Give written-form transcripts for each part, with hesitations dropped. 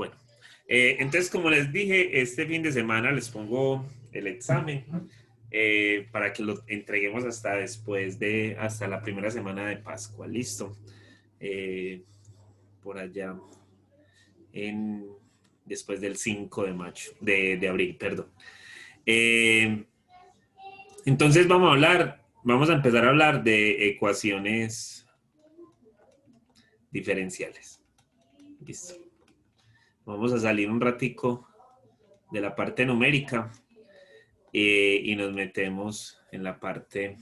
Bueno, entonces como les dije, este fin de semana les pongo el examen para que lo entreguemos hasta hasta la primera semana de Pascua, listo. Eh, por allá, en, después del 5 de mayo, de abril, perdón. Eh, entonces vamos a empezar a hablar de ecuaciones diferenciales. Listo. Vamos a salir un ratico de la parte numérica y nos metemos en la parte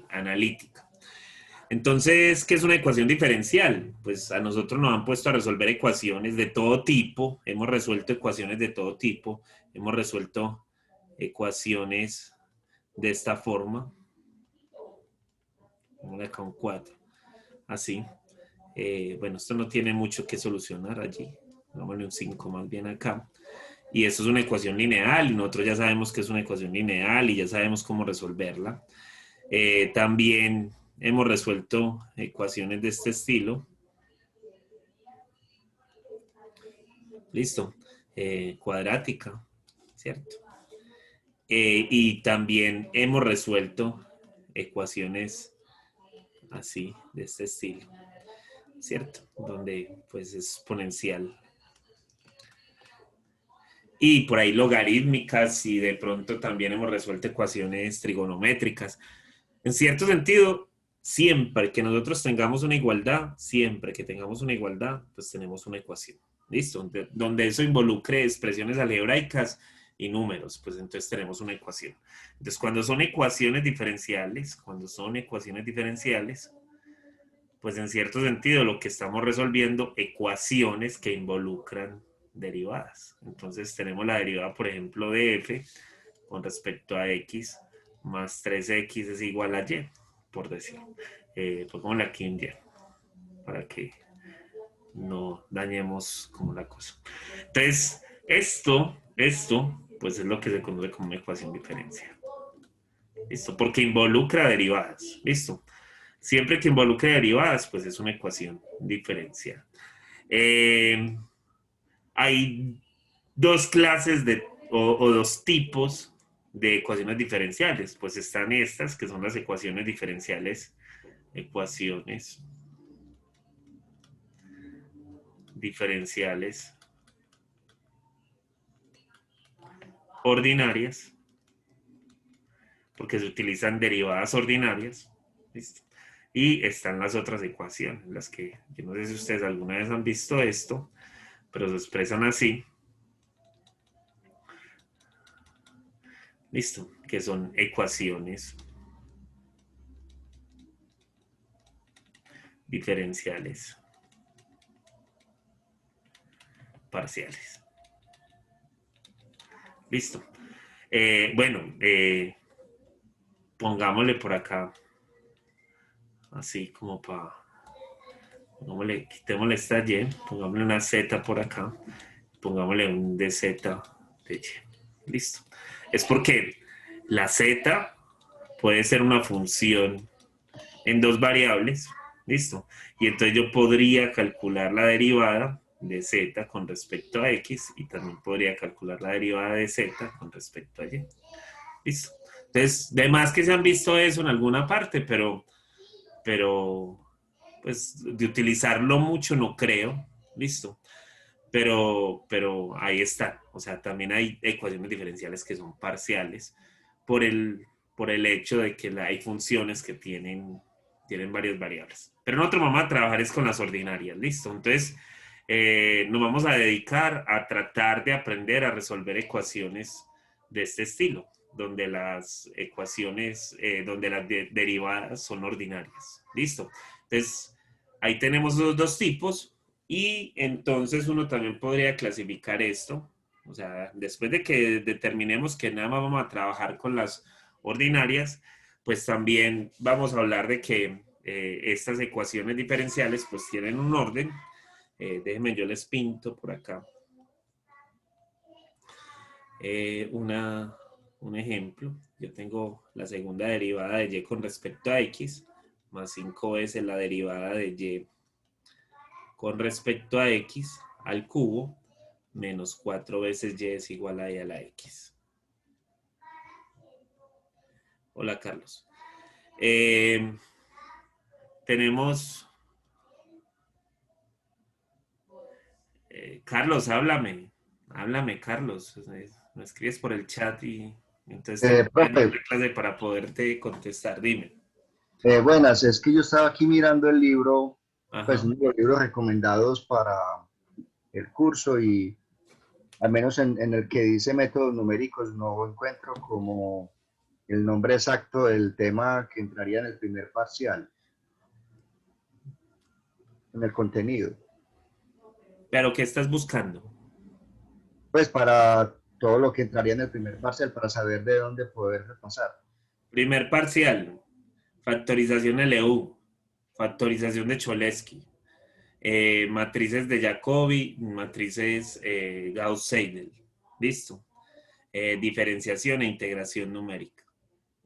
analítica. Entonces, ¿qué es una ecuación diferencial? Pues a nosotros nos han puesto a resolver ecuaciones de todo tipo, hemos resuelto ecuaciones de todo tipo, hemos resuelto ecuaciones de esta forma, como acá un 4, así. Bueno, esto no tiene mucho que solucionar allí, dámosle un 5 más bien acá. Y esto es una ecuación lineal, y nosotros ya sabemos que es una ecuación lineal y ya sabemos cómo resolverla. También hemos resuelto ecuaciones de este estilo. Listo. Cuadrática, ¿cierto? Y también hemos resuelto ecuaciones así, de este estilo, ¿cierto? Donde pues es exponencial. Y por ahí logarítmicas y de pronto también hemos resuelto ecuaciones trigonométricas. En cierto sentido, siempre que nosotros tengamos una igualdad, siempre que tengamos una igualdad, pues tenemos una ecuación. ¿Listo? Donde eso involucre expresiones algebraicas y números, pues entonces tenemos una ecuación. Entonces, cuando son ecuaciones diferenciales, pues en cierto sentido lo que estamos resolviendo, ecuaciones que involucran derivadas. Entonces tenemos la derivada, por ejemplo, de f con respecto a x más 3x es igual a y, por decir. Pongámosle aquí un y, para que no dañemos como la cosa. Entonces, pues es lo que se conoce como una ecuación diferencial. ¿Listo? Porque involucra derivadas. ¿Listo? Siempre que involucre derivadas, pues es una ecuación diferencial. Hay dos clases o dos tipos de ecuaciones diferenciales. Pues están estas, que son las ecuaciones diferenciales ordinarias, porque se utilizan derivadas ordinarias. ¿Listo? Y están las otras ecuaciones, las que yo no sé si ustedes alguna vez han visto esto, pero se expresan así. Listo, que son ecuaciones diferenciales parciales. Listo. Bueno, pongámosle por acá, así como para, quitémosle esta y, pongámosle una z por acá, pongámosle un dz de y. Listo. Es porque la z puede ser una función en dos variables, listo. Y entonces yo podría calcular la derivada de z con respecto a x y también podría calcular la derivada de z con respecto a y. Listo. Entonces, de más que se han visto eso en alguna parte, pero pues de utilizarlo mucho no creo, listo. Pero ahí está. O sea, también hay ecuaciones diferenciales que son parciales por por el hecho de que hay funciones que tienen varias variables. Pero nosotros vamos a trabajar es con las ordinarias, listo. Entonces, nos vamos a dedicar a tratar de aprender a resolver ecuaciones de este estilo, donde las ecuaciones, donde las derivadas son ordinarias. Listo. Entonces, ahí tenemos los dos tipos y entonces uno también podría clasificar esto. O sea, después de que determinemos que nada más vamos a trabajar con las ordinarias, pues también vamos a hablar de que estas ecuaciones diferenciales pues tienen un orden. Déjenme, yo les pinto por acá un ejemplo. Yo tengo la segunda derivada de y con respecto a x, más 5 veces la derivada de y con respecto a x al cubo menos 4 veces y es igual a y a la x. Hola, Carlos. Tenemos... Carlos, háblame. Háblame, Carlos. Me escribes por el chat y entonces tengo que tener Profe, una clase para poderte contestar. Dime. buenas, es que yo estaba aquí mirando el libro, pues Ajá. uno de los libros recomendados para el curso y al menos en el que dice métodos numéricos no encuentro como el nombre exacto del tema que entraría en el primer parcial, en el contenido. Pero, ¿qué estás buscando? Pues para todo lo que entraría en el primer parcial, para saber de dónde poder repasar. Primer parcial. Factorización LU. Factorización de Cholesky. Matrices de Jacobi. Matrices Gauss-Seidel. Listo. Diferenciación e integración numérica.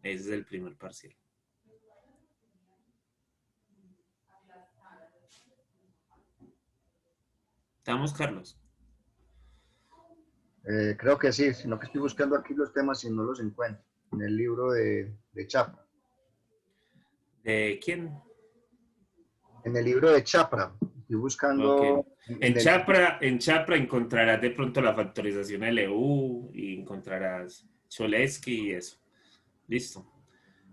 Ese es el primer parcial. ¿Estamos, Carlos? Creo que sí, sino que estoy buscando aquí los temas y no los encuentro en el libro de Chapra. ¿De quién? En el libro de Chapra, estoy Ok. buscando en el... En Chapra encontrarás de pronto la factorización LU y encontrarás Cholesky y eso. Listo.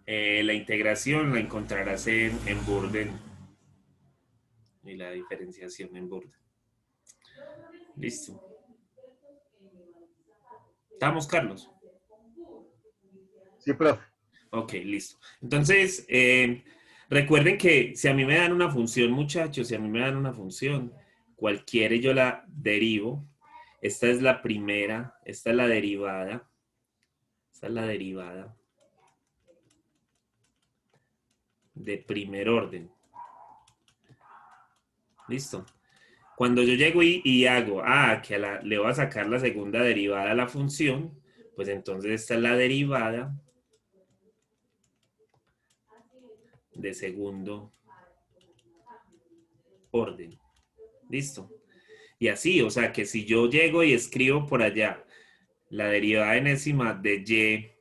La integración la encontrarás en Burden y la diferenciación en Burden. Listo. ¿Estamos, Carlos? Sí, profe. Ok, listo. Entonces, recuerden que si a mí me dan una función, muchachos, si a mí me dan una función, cualquiera yo la derivo. Esta es la primera, esta es la derivada. Esta es la derivada de primer orden. Listo. Cuando yo llego y hago, que le voy a sacar la segunda derivada a la función, pues entonces esta es la derivada de segundo orden. Listo. Y así, o sea que si yo llego y escribo por allá la derivada enésima de y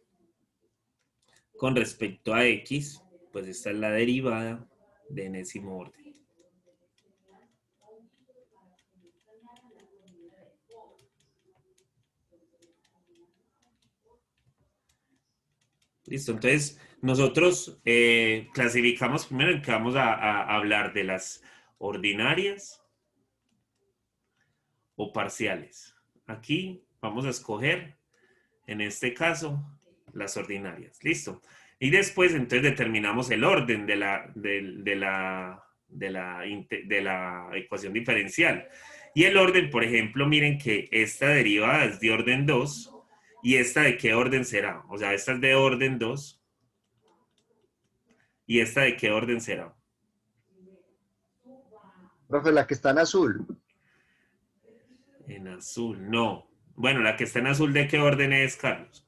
con respecto a x, pues esta es la derivada de enésimo orden. Listo, entonces nosotros clasificamos primero en que vamos a hablar de las ordinarias o parciales. Aquí vamos a escoger, en este caso, las ordinarias. Listo. Y después entonces determinamos el orden de la ecuación diferencial. Y el orden, por ejemplo, miren que esta derivada es de orden 2 y esta de qué orden será. O sea, esta es de orden 2 y esta de qué orden será. Profe, la que está en azul, En azul, no. Bueno, la que está en azul, ¿de qué orden es, Carlos?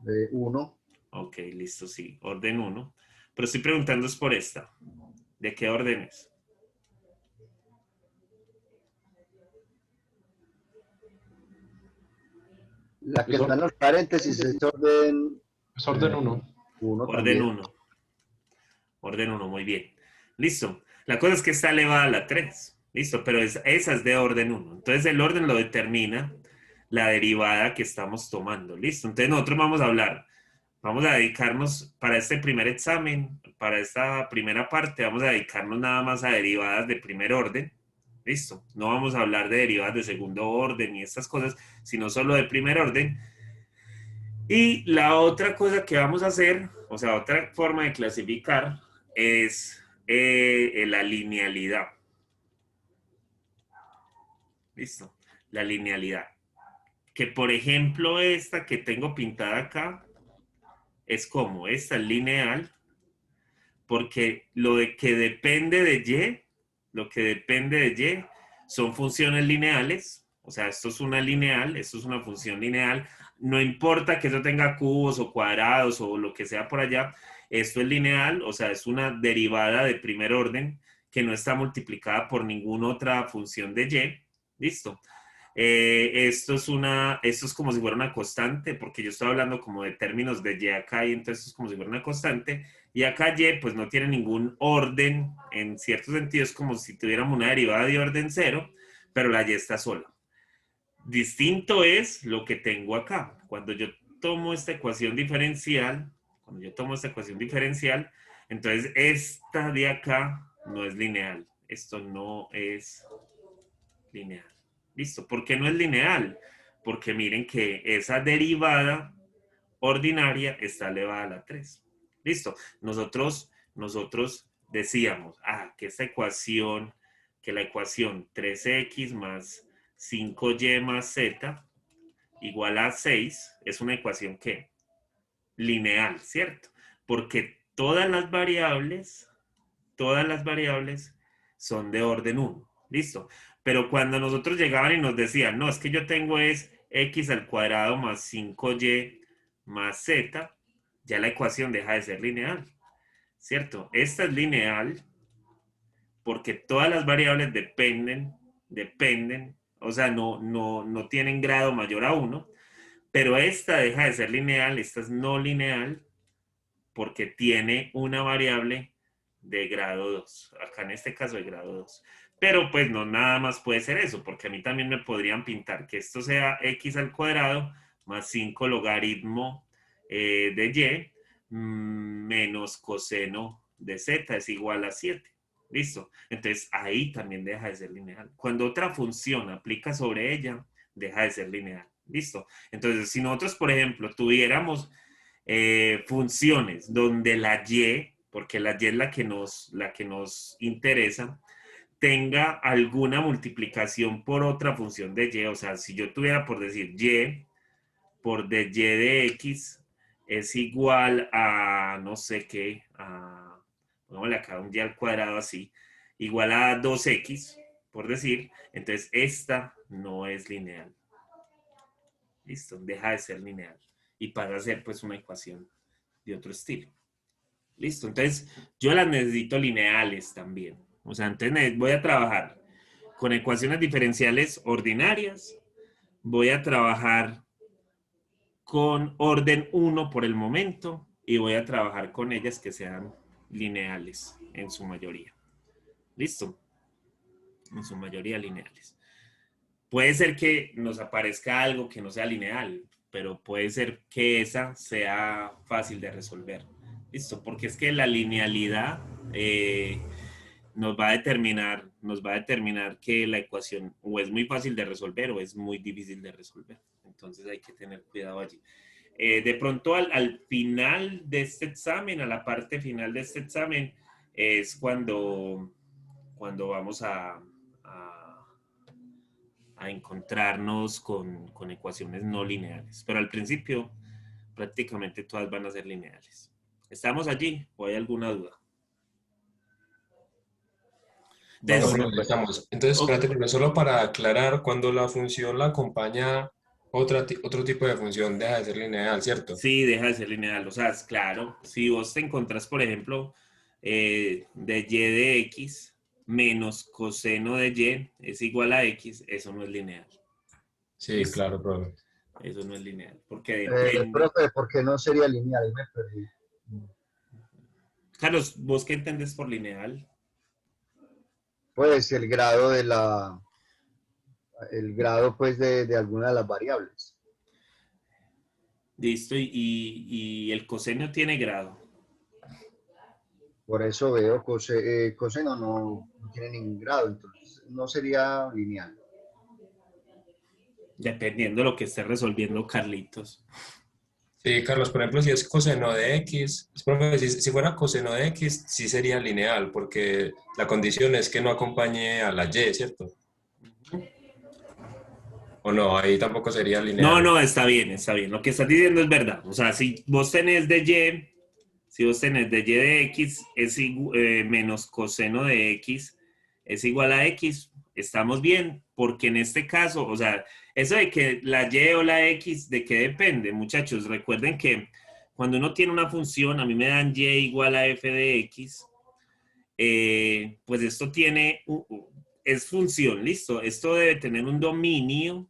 de 1. Ok, listo, sí, orden uno. Pero estoy preguntando es por esta. ¿De qué orden es? La que está en los paréntesis es orden Es orden uno. 1 Orden también. uno. Orden uno, muy bien. Listo. La cosa es que está elevada a la 3. Listo, pero esa es de orden uno. Entonces el orden lo determina la derivada que estamos tomando. Listo. Entonces nosotros vamos a hablar. Vamos a dedicarnos para este primer examen, para esta primera parte, vamos a dedicarnos nada más a derivadas de primer orden. Listo. No vamos a hablar de derivadas de segundo orden y estas cosas, sino solo de primer orden. Y la otra cosa que vamos a hacer, o sea, otra forma de clasificar es la linealidad. Listo. La linealidad. Que por ejemplo esta que tengo pintada acá es como esta es lineal porque lo de que depende de y, lo que depende de y son funciones lineales, o sea, esto es una lineal, esto es una función lineal, no importa que eso tenga cubos o cuadrados o lo que sea por allá, esto es lineal, o sea, es una derivada de primer orden que no está multiplicada por ninguna otra función de y. Listo. Esto es como si fuera una constante, porque yo estoy hablando como de términos de y acá, y entonces es como si fuera una constante. Y acá y pues no tiene ningún orden, en cierto sentido es como si tuviéramos una derivada de orden cero, pero la y está sola. Distinto es lo que tengo acá. Cuando yo tomo esta ecuación diferencial, entonces esta de acá no es lineal. Esto no es lineal. ¿Listo? ¿Por qué no es lineal? Porque miren que esa derivada ordinaria está elevada a la 3. ¿Listo? Nosotros decíamos, que esta ecuación, que la ecuación 3x más 5y más z igual a 6 es una ecuación que lineal, ¿cierto? Porque todas las variables son de orden 1. ¿Listo? Pero cuando nosotros llegaban y nos decían, no, es que yo tengo es x al cuadrado más 5y más z, ya la ecuación deja de ser lineal, ¿cierto? Esta es lineal porque todas las variables dependen, o sea, no tienen grado mayor a 1, pero esta deja de ser lineal, esta es no lineal, porque tiene una variable de grado 2. Acá en este caso de grado 2. Pero pues no nada más puede ser eso, porque a mí también me podrían pintar que esto sea x al cuadrado más 5 logaritmo de y menos coseno de z es igual a 7. ¿Listo? Entonces ahí también deja de ser lineal. Cuando otra función aplica sobre ella, deja de ser lineal. ¿Listo? Entonces si nosotros, por ejemplo, tuviéramos funciones donde la y, porque la y es la que nos interesa, tenga alguna multiplicación por otra función de y. O sea, si yo tuviera por decir y por de y de x es igual a no sé qué, pongámosle acá un y al cuadrado así, igual a 2x, por decir, entonces esta no es lineal. Listo, deja de ser lineal y pasa a ser pues una ecuación de otro estilo. Listo, entonces yo las necesito lineales también. O sea, entonces voy a trabajar con ecuaciones diferenciales ordinarias, voy a trabajar con orden 1 por el momento y voy a trabajar con ellas que sean lineales en su mayoría. Listo, en su mayoría lineales. Puede ser que nos aparezca algo que no sea lineal, pero puede ser que esa sea fácil de resolver. Listo, porque es que la linealidad nos va a determinar que la ecuación o es muy fácil de resolver o es muy difícil de resolver. Entonces hay que tener cuidado allí. De pronto al final de este examen, a la parte final de este examen, es cuando vamos a encontrarnos con ecuaciones no lineales. Pero al principio prácticamente todas van a ser lineales. ¿Estamos allí o hay alguna duda? No, Entonces, pero ya estamos. Entonces, ok, espérate, pero solo para aclarar, cuando la función la acompaña otro tipo de función, deja de ser lineal, ¿cierto? sí, deja de ser lineal. O sea, es claro, si vos te encontrás, por ejemplo, de y de x menos coseno de y es igual a x, eso no es lineal. Sí, ¿Listo? claro, profe. Eso no es lineal, porque depende. Profe, ¿por qué no sería lineal? Ahí me perdí. Carlos, ¿vos qué entendés por lineal? Pues el grado pues de alguna de las variables. Listo, y el coseno tiene grado. Por eso veo coseno no tiene ningún grado, entonces no sería lineal. Dependiendo de lo que esté resolviendo Carlitos. Sí, Carlos, por ejemplo, si es coseno de x, profe, si fuera coseno de x, sí sería lineal, porque la condición es que no acompañe a la y, ¿cierto? O no, ahí tampoco sería No, lineal. no, está bien, está bien. Lo que estás diciendo es verdad. O sea, si vos tenés de y de x menos coseno de x es igual a x, estamos bien, porque en este caso, o sea, eso de que la y o la x, ¿de qué depende, muchachos? Recuerden que cuando uno tiene una función, a mí me dan y igual a f de x, pues esto tiene, es función, listo. Esto debe tener un dominio,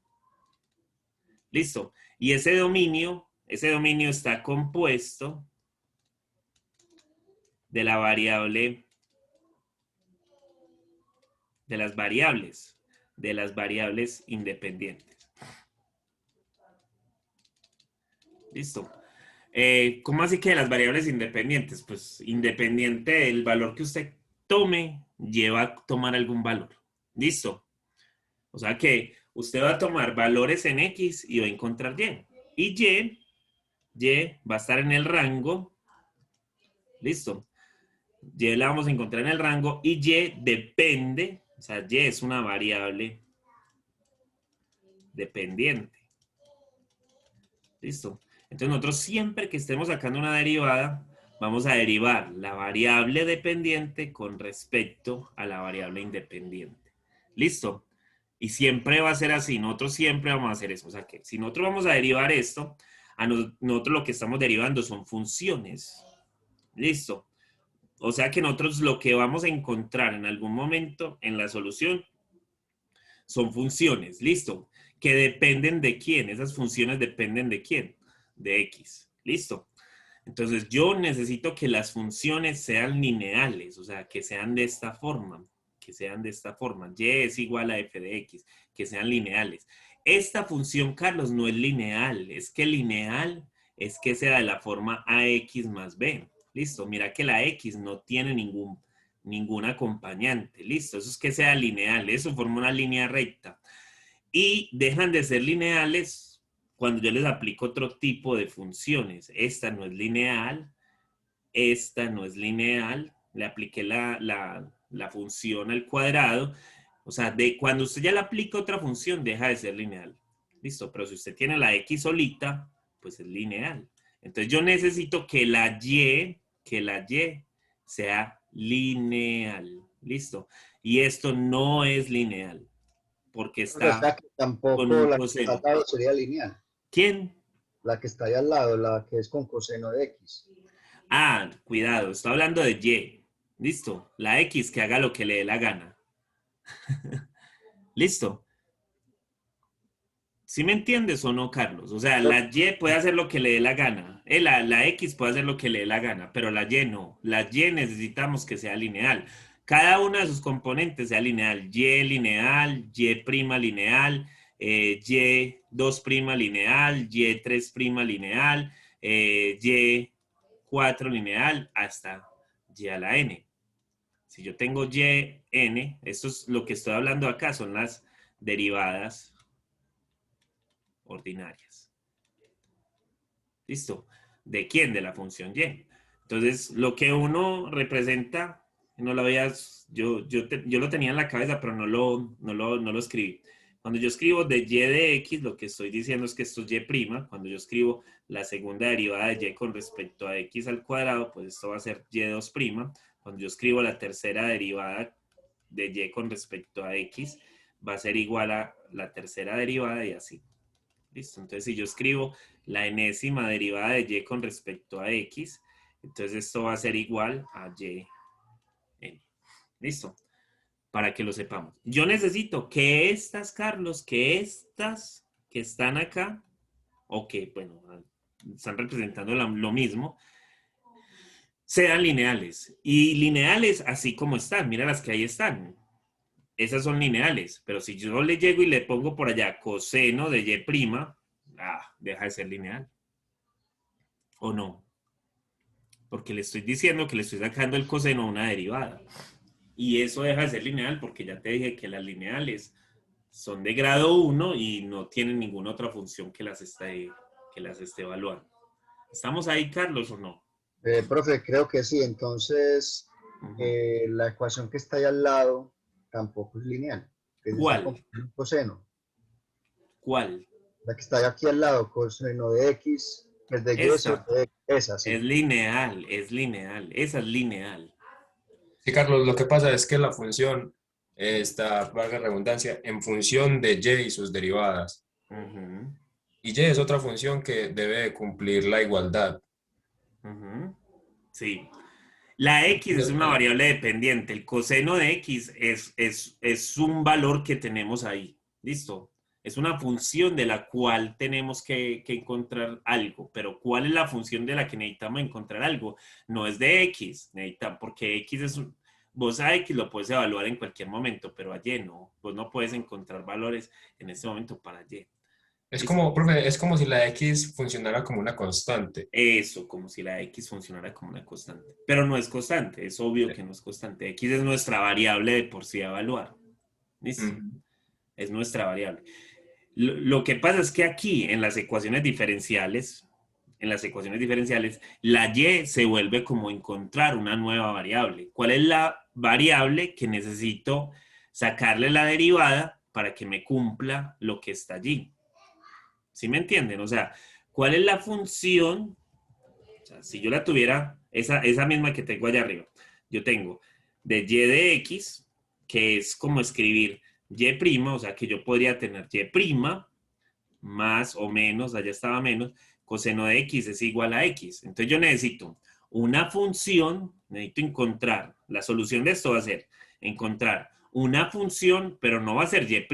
listo. Y ese dominio está compuesto de la variable, de las variables independientes. Listo. ¿Cómo así que de las variables independientes? Pues independiente del valor que usted tome, lleva a tomar algún valor. Listo. O sea que usted va a tomar valores en X y va a encontrar Y. Y va a estar en el rango. Listo. Y la vamos a encontrar en el rango y Y depende, o sea, Y es una variable dependiente. Listo. Entonces nosotros siempre que estemos sacando una derivada, vamos a derivar la variable dependiente con respecto a la variable independiente. Listo. Y siempre va a ser así. Nosotros siempre vamos a hacer eso. O sea que si nosotros vamos a derivar esto, a nosotros lo que estamos derivando son funciones. Listo. O sea que nosotros lo que vamos a encontrar en algún momento en la solución son funciones. Listo. Que dependen de quién. Esas funciones dependen de quién. De X. Listo. Entonces yo necesito que las funciones sean lineales, o sea, que sean de esta forma, Y es igual a f de X, que sean lineales. Esta función, Carlos, no es lineal, es que lineal es que sea de la forma ax más b. Listo, mira que la x no tiene ningún acompañante. Listo, eso es que sea lineal, eso forma una línea recta. Y dejan de ser lineales cuando yo les aplico otro tipo de funciones. Esta no es lineal, le apliqué la función al cuadrado. O sea, cuando usted ya le aplica otra función, deja de ser lineal. Listo, pero si usted tiene la x solita, pues es lineal. Entonces yo necesito que la y sea lineal. Listo. Y esto no es lineal, porque O sea está que con tampoco un la que está al coseno. lado sería lineal. ¿Quién? La que está ahí al lado, la que es con coseno de X. Ah, cuidado, estoy hablando de Y. Listo. La X que haga lo que le dé la gana. Listo. ¿Sí me entiendes o no, Carlos? O sea, la Y puede hacer lo que le dé la gana. La X puede hacer lo que le dé la gana, pero la Y no. La Y necesitamos que sea lineal. Cada una de sus componentes sea lineal. Y lineal, Y prima lineal, Y 2 prima lineal, Y 3 prima lineal, Y 4 lineal, hasta Y a la N. Si yo tengo Y, N, esto es lo que estoy hablando acá, son las derivadas ordinarias. ¿Listo? ¿De quién? De la función Y. Entonces, lo que uno representa, no lo habías, yo lo tenía en la cabeza, pero no lo escribí. Cuando yo escribo de Y de X, lo que estoy diciendo es que esto es Y'. Cuando yo escribo la segunda derivada de Y con respecto a X al cuadrado, pues esto va a ser Y2'. Cuando yo escribo la tercera derivada de Y con respecto a X, va a ser igual a la tercera derivada y así. Listo. Entonces, si yo escribo la enésima derivada de Y con respecto a X, entonces esto va a ser igual a Y. Listo. Para que lo sepamos. Yo necesito que estas, Carlos, que estas que están acá, o que, bueno, están representando lo mismo, sean lineales. Y lineales así como están. Mira las que ahí están. Esas son lineales. Pero si yo le llego y le pongo por allá coseno de Y', deja de ser lineal. ¿O no? Porque le estoy diciendo que le estoy sacando el coseno a una derivada. Y eso deja de ser lineal porque ya te dije que las lineales son de grado 1 y no tienen ninguna otra función que las esté evaluando. ¿Estamos ahí, Carlos, o no? Profe, creo que sí. Entonces, Uh-huh. la ecuación que está ahí al lado tampoco es lineal, que se está ¿Cuál? compuesta un coseno. ¿Cuál? La que está aquí al lado, coseno de X, que es de Y Esta sobre X, esa es sí. lineal, esa es lineal. Sí, Carlos, lo que pasa es que la función está, valga la redundancia, en función de Y y sus derivadas. Uh-huh. Y Y es otra función que debe cumplir la igualdad. Uh-huh. Sí. La X es una variable dependiente. El coseno de X es un valor que tenemos ahí. ¿Listo? Es una función de la cual tenemos que encontrar algo. Pero ¿cuál es la función de la que necesitamos encontrar algo? No es de X, porque X es un... Vos a X lo puedes evaluar en cualquier momento, pero a Y no. Vos no puedes encontrar valores en este momento para Y. Es ¿Listo? como, profe, es como si la X funcionara como una constante. Eso, como si la X funcionara como una constante. Pero no es constante, es obvio que no es constante. X es nuestra variable de por sí a evaluar. ¿Listo? Ujú. Es nuestra variable. Lo que pasa es que aquí, en las ecuaciones diferenciales, la Y se vuelve como encontrar una nueva variable. ¿Cuál es la variable que necesito sacarle la derivada para que me cumpla lo que está allí? ¿Sí me entienden? O sea, ¿cuál es la función? O sea, si yo la tuviera, esa misma que tengo allá arriba, yo tengo de y de x, que es como escribir y', o sea, que yo podría tener y' más o menos, allá estaba menos, coseno de x es igual a x. Entonces yo necesito una función, necesito encontrar, la solución de esto va a ser encontrar una función, pero no va a ser y'.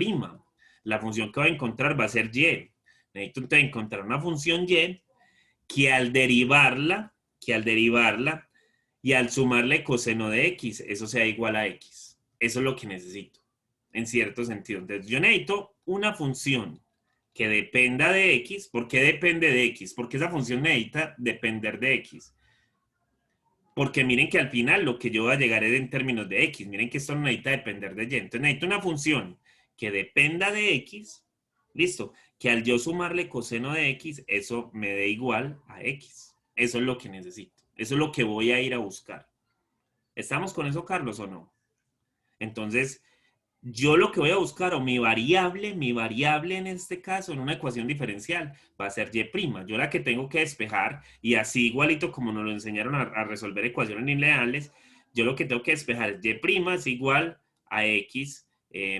La función que voy a encontrar va a ser y. Necesito entonces encontrar una función y que al derivarla y al sumarle coseno de x, eso sea igual a x. Eso es lo que necesito, en cierto sentido. Entonces, yo necesito una función que dependa de x. ¿Por qué depende de x? Porque esa función necesita depender de x. Porque miren que al final lo que yo voy a llegar es en términos de x. Miren que esto no necesita depender de y. Entonces necesito una función que dependa de x. Listo. Que al yo sumarle coseno de x, eso me dé igual a x. Eso es lo que necesito. Eso es lo que voy a ir a buscar. ¿Estamos con eso, Carlos, o no? Entonces, yo lo que voy a buscar, o mi variable en este caso, en una ecuación diferencial, va a ser y'. Yo la que tengo que despejar, y así igualito como nos lo enseñaron a resolver ecuaciones lineales, yo lo que tengo que despejar es y' es igual a x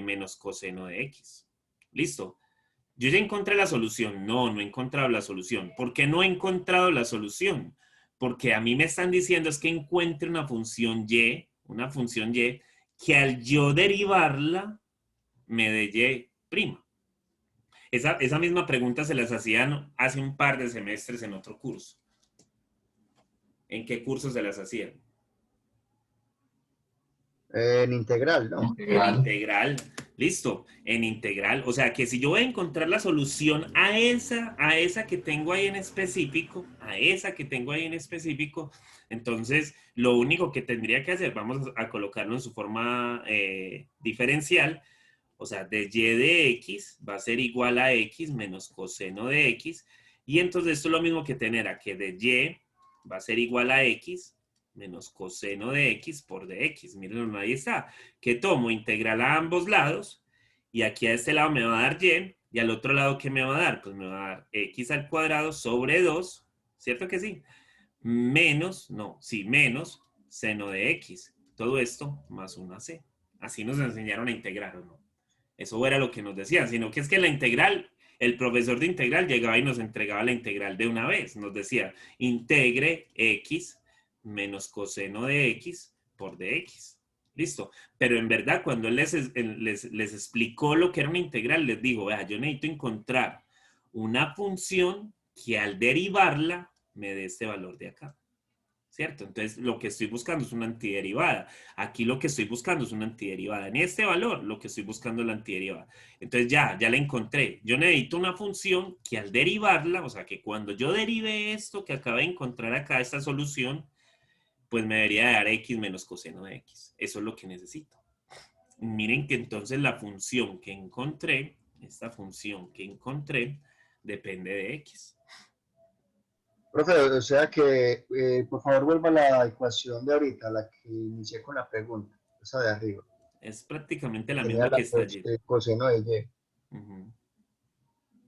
menos coseno de x. ¿Listo? Yo ya encontré la solución. No, no he encontrado la solución. ¿Por qué no he encontrado la solución? Porque a mí me están diciendo es que encuentre una función y, que al yo derivarla me dé y'. Esa misma pregunta se las hacían hace un par de semestres en otro curso. ¿En qué curso se las hacían? En integral, ¿no? En integral, listo, en integral. O sea que si yo voy a encontrar la solución a esa que tengo ahí en específico, entonces lo único que tendría que hacer, vamos a colocarlo en su forma diferencial, o sea, de y de x va a ser igual a x menos coseno de x, y entonces esto es lo mismo que tener a que de y va a ser igual a x menos coseno de x por dx. Miren, ahí está. Que tomo integral a ambos lados y aquí a este lado me va a dar y al otro lado, ¿qué me va a dar? Pues me va a dar x al cuadrado sobre 2, ¿cierto que sí? Menos seno de x. Todo esto más una c. Así nos enseñaron a integrar, ¿o no? Eso era lo que nos decían, sino que es que la integral, el profesor de integral llegaba y nos entregaba la integral de una vez. Nos decía, integre x menos coseno de x por dx. Listo. Pero en verdad, cuando él les explicó lo que era una integral, les dijo, vea, yo necesito encontrar una función que al derivarla me dé este valor de acá. ¿Cierto? Entonces, lo que estoy buscando es una antiderivada. Aquí lo que estoy buscando es una antiderivada. En este valor, lo que estoy buscando es la antiderivada. Entonces, ya la encontré. Yo necesito una función que al derivarla, o sea, que cuando yo derive esto que acabo de encontrar acá, esta solución, pues me debería dar x menos coseno de x. Eso es lo que necesito. Miren que entonces la función que encontré, esta función que encontré, depende de x. Profe, o sea que, por favor, vuelva a la ecuación de ahorita, la que inicié con la pregunta, esa de arriba. Es prácticamente la Tenía misma la que está allí. coseno de y. Uh-huh.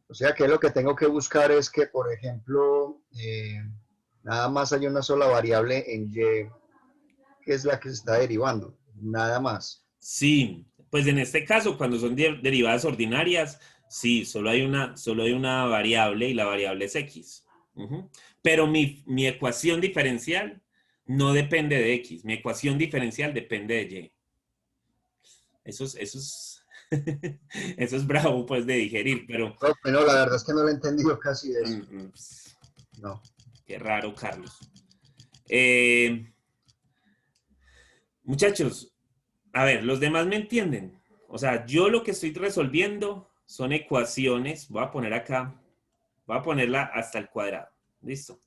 O sea que lo que tengo que buscar es que, por ejemplo, nada más hay una sola variable en y, que es la que se está derivando, nada más. Sí, pues en este caso, cuando son derivadas ordinarias, sí, solo hay una variable y la variable es x. Uh-huh. Pero mi ecuación diferencial no depende de X. Mi ecuación diferencial depende de Y. Eso es bravo, pues, de digerir, pero... Profe, no, la verdad es que no lo he entendido casi eso. Pues, No. qué raro, Carlos. Muchachos, a ver, los demás me entienden. O sea, yo lo que estoy resolviendo son ecuaciones. Voy a poner acá, voy a ponerla hasta el cuadrado. Listo.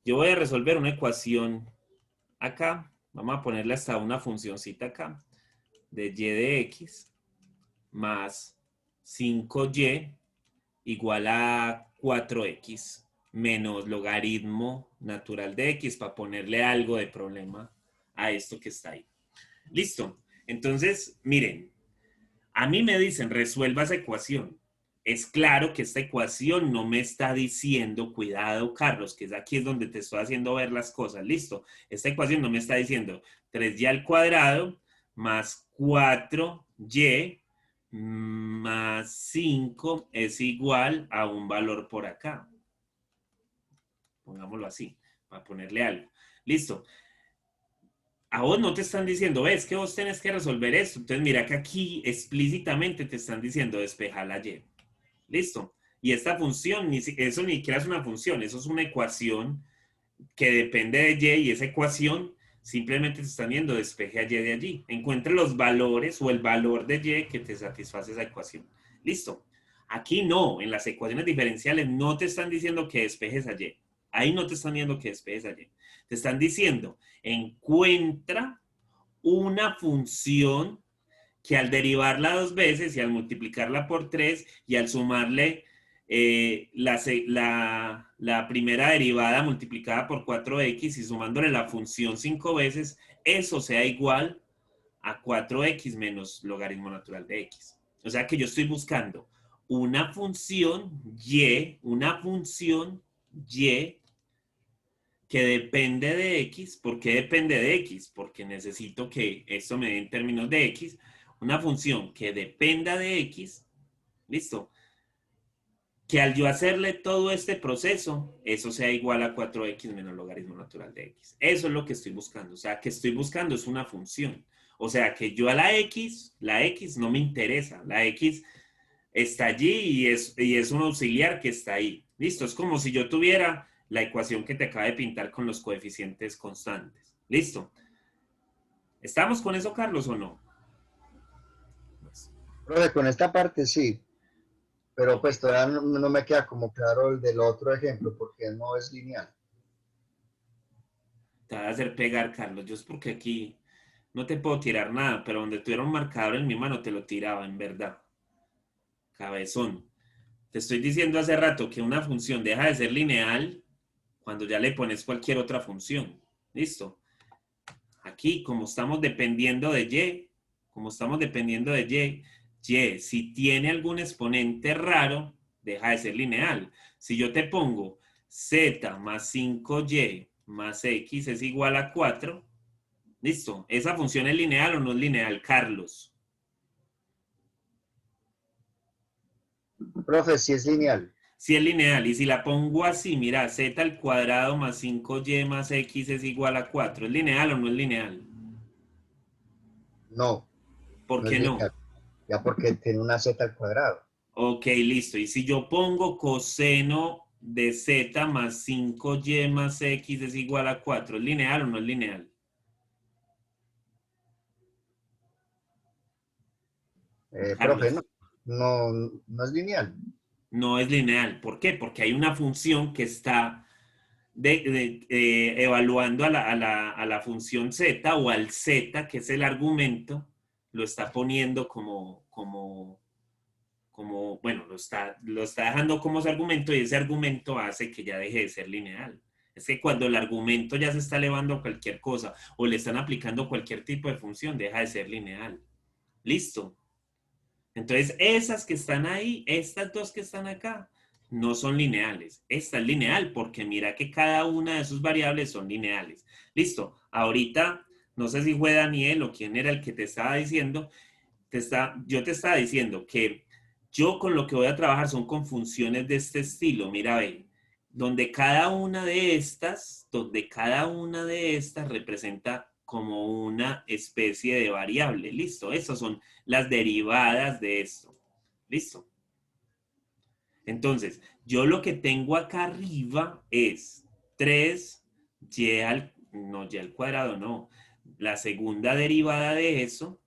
Yo voy a resolver una ecuación acá. Vamos a ponerle hasta una funcioncita acá de y de x más 5y igual a 4x menos logaritmo natural de x para ponerle algo de problema a esto que está ahí. Listo. Entonces, miren, a mí me dicen resuelva esa ecuación. Es claro que esta ecuación no me está diciendo, cuidado Carlos, que aquí es donde te estoy haciendo ver las cosas, listo. Esta ecuación no me está diciendo 3y al cuadrado más 4y más 5 es igual a un valor por acá. Pongámoslo así, para ponerle algo. Listo. A vos no te están diciendo, ves que vos tenés que resolver esto. Entonces mira que aquí explícitamente te están diciendo despeja la y. Listo. Y esta función, eso ni siquiera es una función, eso es una ecuación que depende de y esa ecuación simplemente te están viendo despeje a y de allí. Encuentre los valores o el valor de y que te satisface esa ecuación. Listo. Aquí no, en las ecuaciones diferenciales no te están diciendo que despejes a y. Ahí no te están diciendo que despejes a y. Te están diciendo, encuentra una función que al derivarla 2 veces y al multiplicarla por 3 y al sumarle la primera derivada multiplicada por 4x y sumándole la función 5 veces, eso sea igual a 4x menos logaritmo natural de x. O sea que yo estoy buscando una función y que depende de x. ¿Por qué depende de x? Porque necesito que esto me dé en términos de x. Una función que dependa de x, listo, que al yo hacerle todo este proceso, eso sea igual a 4x menos logaritmo natural de x. Eso es lo que estoy buscando. O sea, que estoy buscando es una función. O sea, que yo a la x no me interesa. La x está allí y es un auxiliar que está ahí. Listo, es como si yo tuviera la ecuación que te acaba de pintar con los coeficientes constantes. Listo. ¿Estamos con eso, Carlos, o no? Profe, con esta parte sí, pero Ok. pues todavía no me queda como claro el del otro ejemplo, porque no es lineal. Te voy a hacer pegar, Carlos. Yo es porque aquí no te puedo tirar nada, pero donde tuviera un marcador en mi mano te lo tiraba, en verdad. Cabezón. Te estoy diciendo hace rato que una función deja de ser lineal cuando ya le pones cualquier otra función. ¿Listo? Aquí, como estamos dependiendo de y, si tiene algún exponente raro, deja de ser lineal. Si yo te pongo z más 5y más x es igual a 4, listo. ¿Esa función es lineal o no es lineal, Carlos? Profe, sí es lineal. Si es lineal, y si la pongo así, mira, z al cuadrado más 5y más x es igual a 4, ¿es lineal o no es lineal? No, ¿Por no es qué no? lineal. Ya porque tiene una z al cuadrado. Ok, listo. Y si yo pongo coseno de z más 5y más x es igual a 4, ¿es lineal o no es lineal? Profe, Carlos, no es lineal. no es lineal. ¿Por qué? Porque hay una función que está evaluando a la función z o al z, que es el argumento, lo está poniendo bueno, lo está dejando como su argumento y ese argumento hace que ya deje de ser lineal. Es que cuando el argumento ya se está elevando a cualquier cosa o le están aplicando cualquier tipo de función, deja de ser lineal. Listo. Entonces, esas que están ahí, estas dos que están acá, no son lineales. Esta es lineal porque mira que cada una de sus variables son lineales. Listo. Ahorita, no sé si fue Daniel o quién era el que te estaba diciendo, yo te estaba diciendo que yo con lo que voy a trabajar son con funciones de este estilo. Mira, ve, donde cada una de estas representa como una especie de variable. Listo, esas son las derivadas de esto. Listo. Entonces, yo lo que tengo acá arriba es 3y no, y al cuadrado, no. La segunda derivada de eso,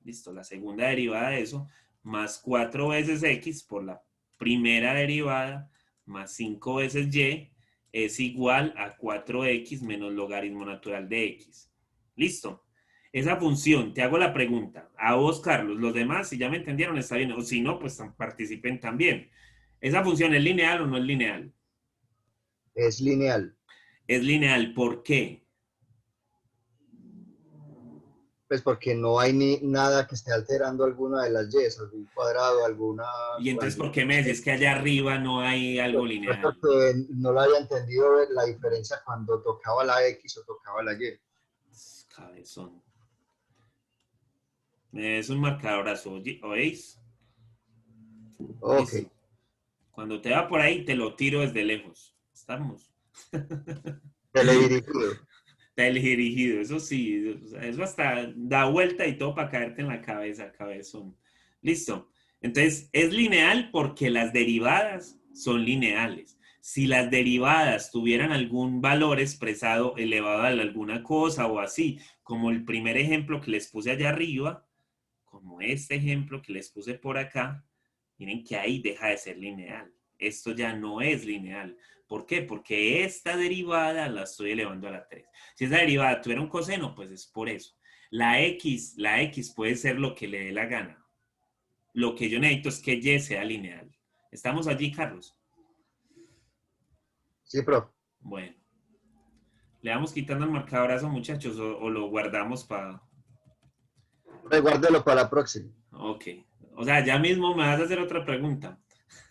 listo, la segunda derivada de eso, más 4 veces x por la primera derivada, más 5 veces y, es igual a 4x menos logaritmo natural de x. Listo. Esa función, te hago la pregunta, a vos, Carlos, los demás, si ya me entendieron, está bien, o si no, pues participen también. ¿Esa función es lineal o no es lineal? Es lineal. Es lineal, ¿por qué? Pues porque no hay ni nada que esté alterando alguna de las y, algún cuadrado, alguna, Y entonces, ¿por algún qué me decís que allá arriba no hay algo pues lineal? porque no lo había entendido la diferencia cuando tocaba la X o tocaba la Y. Cabezón. Me des un marcadorazo, ¿oís? Ok, Listo. Cuando te va por ahí, te lo tiro desde lejos. ¿Estamos? teledirigido. Teledirigido, eso sí, eso hasta da vuelta y todo para caerte en la cabeza, cabezón. Listo. Entonces, es lineal porque las derivadas son lineales. Si las derivadas tuvieran algún valor expresado elevado a alguna cosa o así, como el primer ejemplo que les puse allá arriba, como este ejemplo que les puse por acá, miren que ahí deja de ser lineal. Esto ya no es lineal. ¿Por qué? Porque esta derivada la estoy elevando a la 3. Si esa derivada tuviera un coseno, pues es por eso. La X puede ser lo que le dé la gana. Lo que yo necesito es que Y sea lineal. ¿Estamos allí, Carlos? Sí, profe. Bueno. ¿Le vamos quitando el marcadorazo, muchachos, o lo guardamos para... Reguárdelo para la próxima. Ok. O sea, ya mismo me vas a hacer otra pregunta.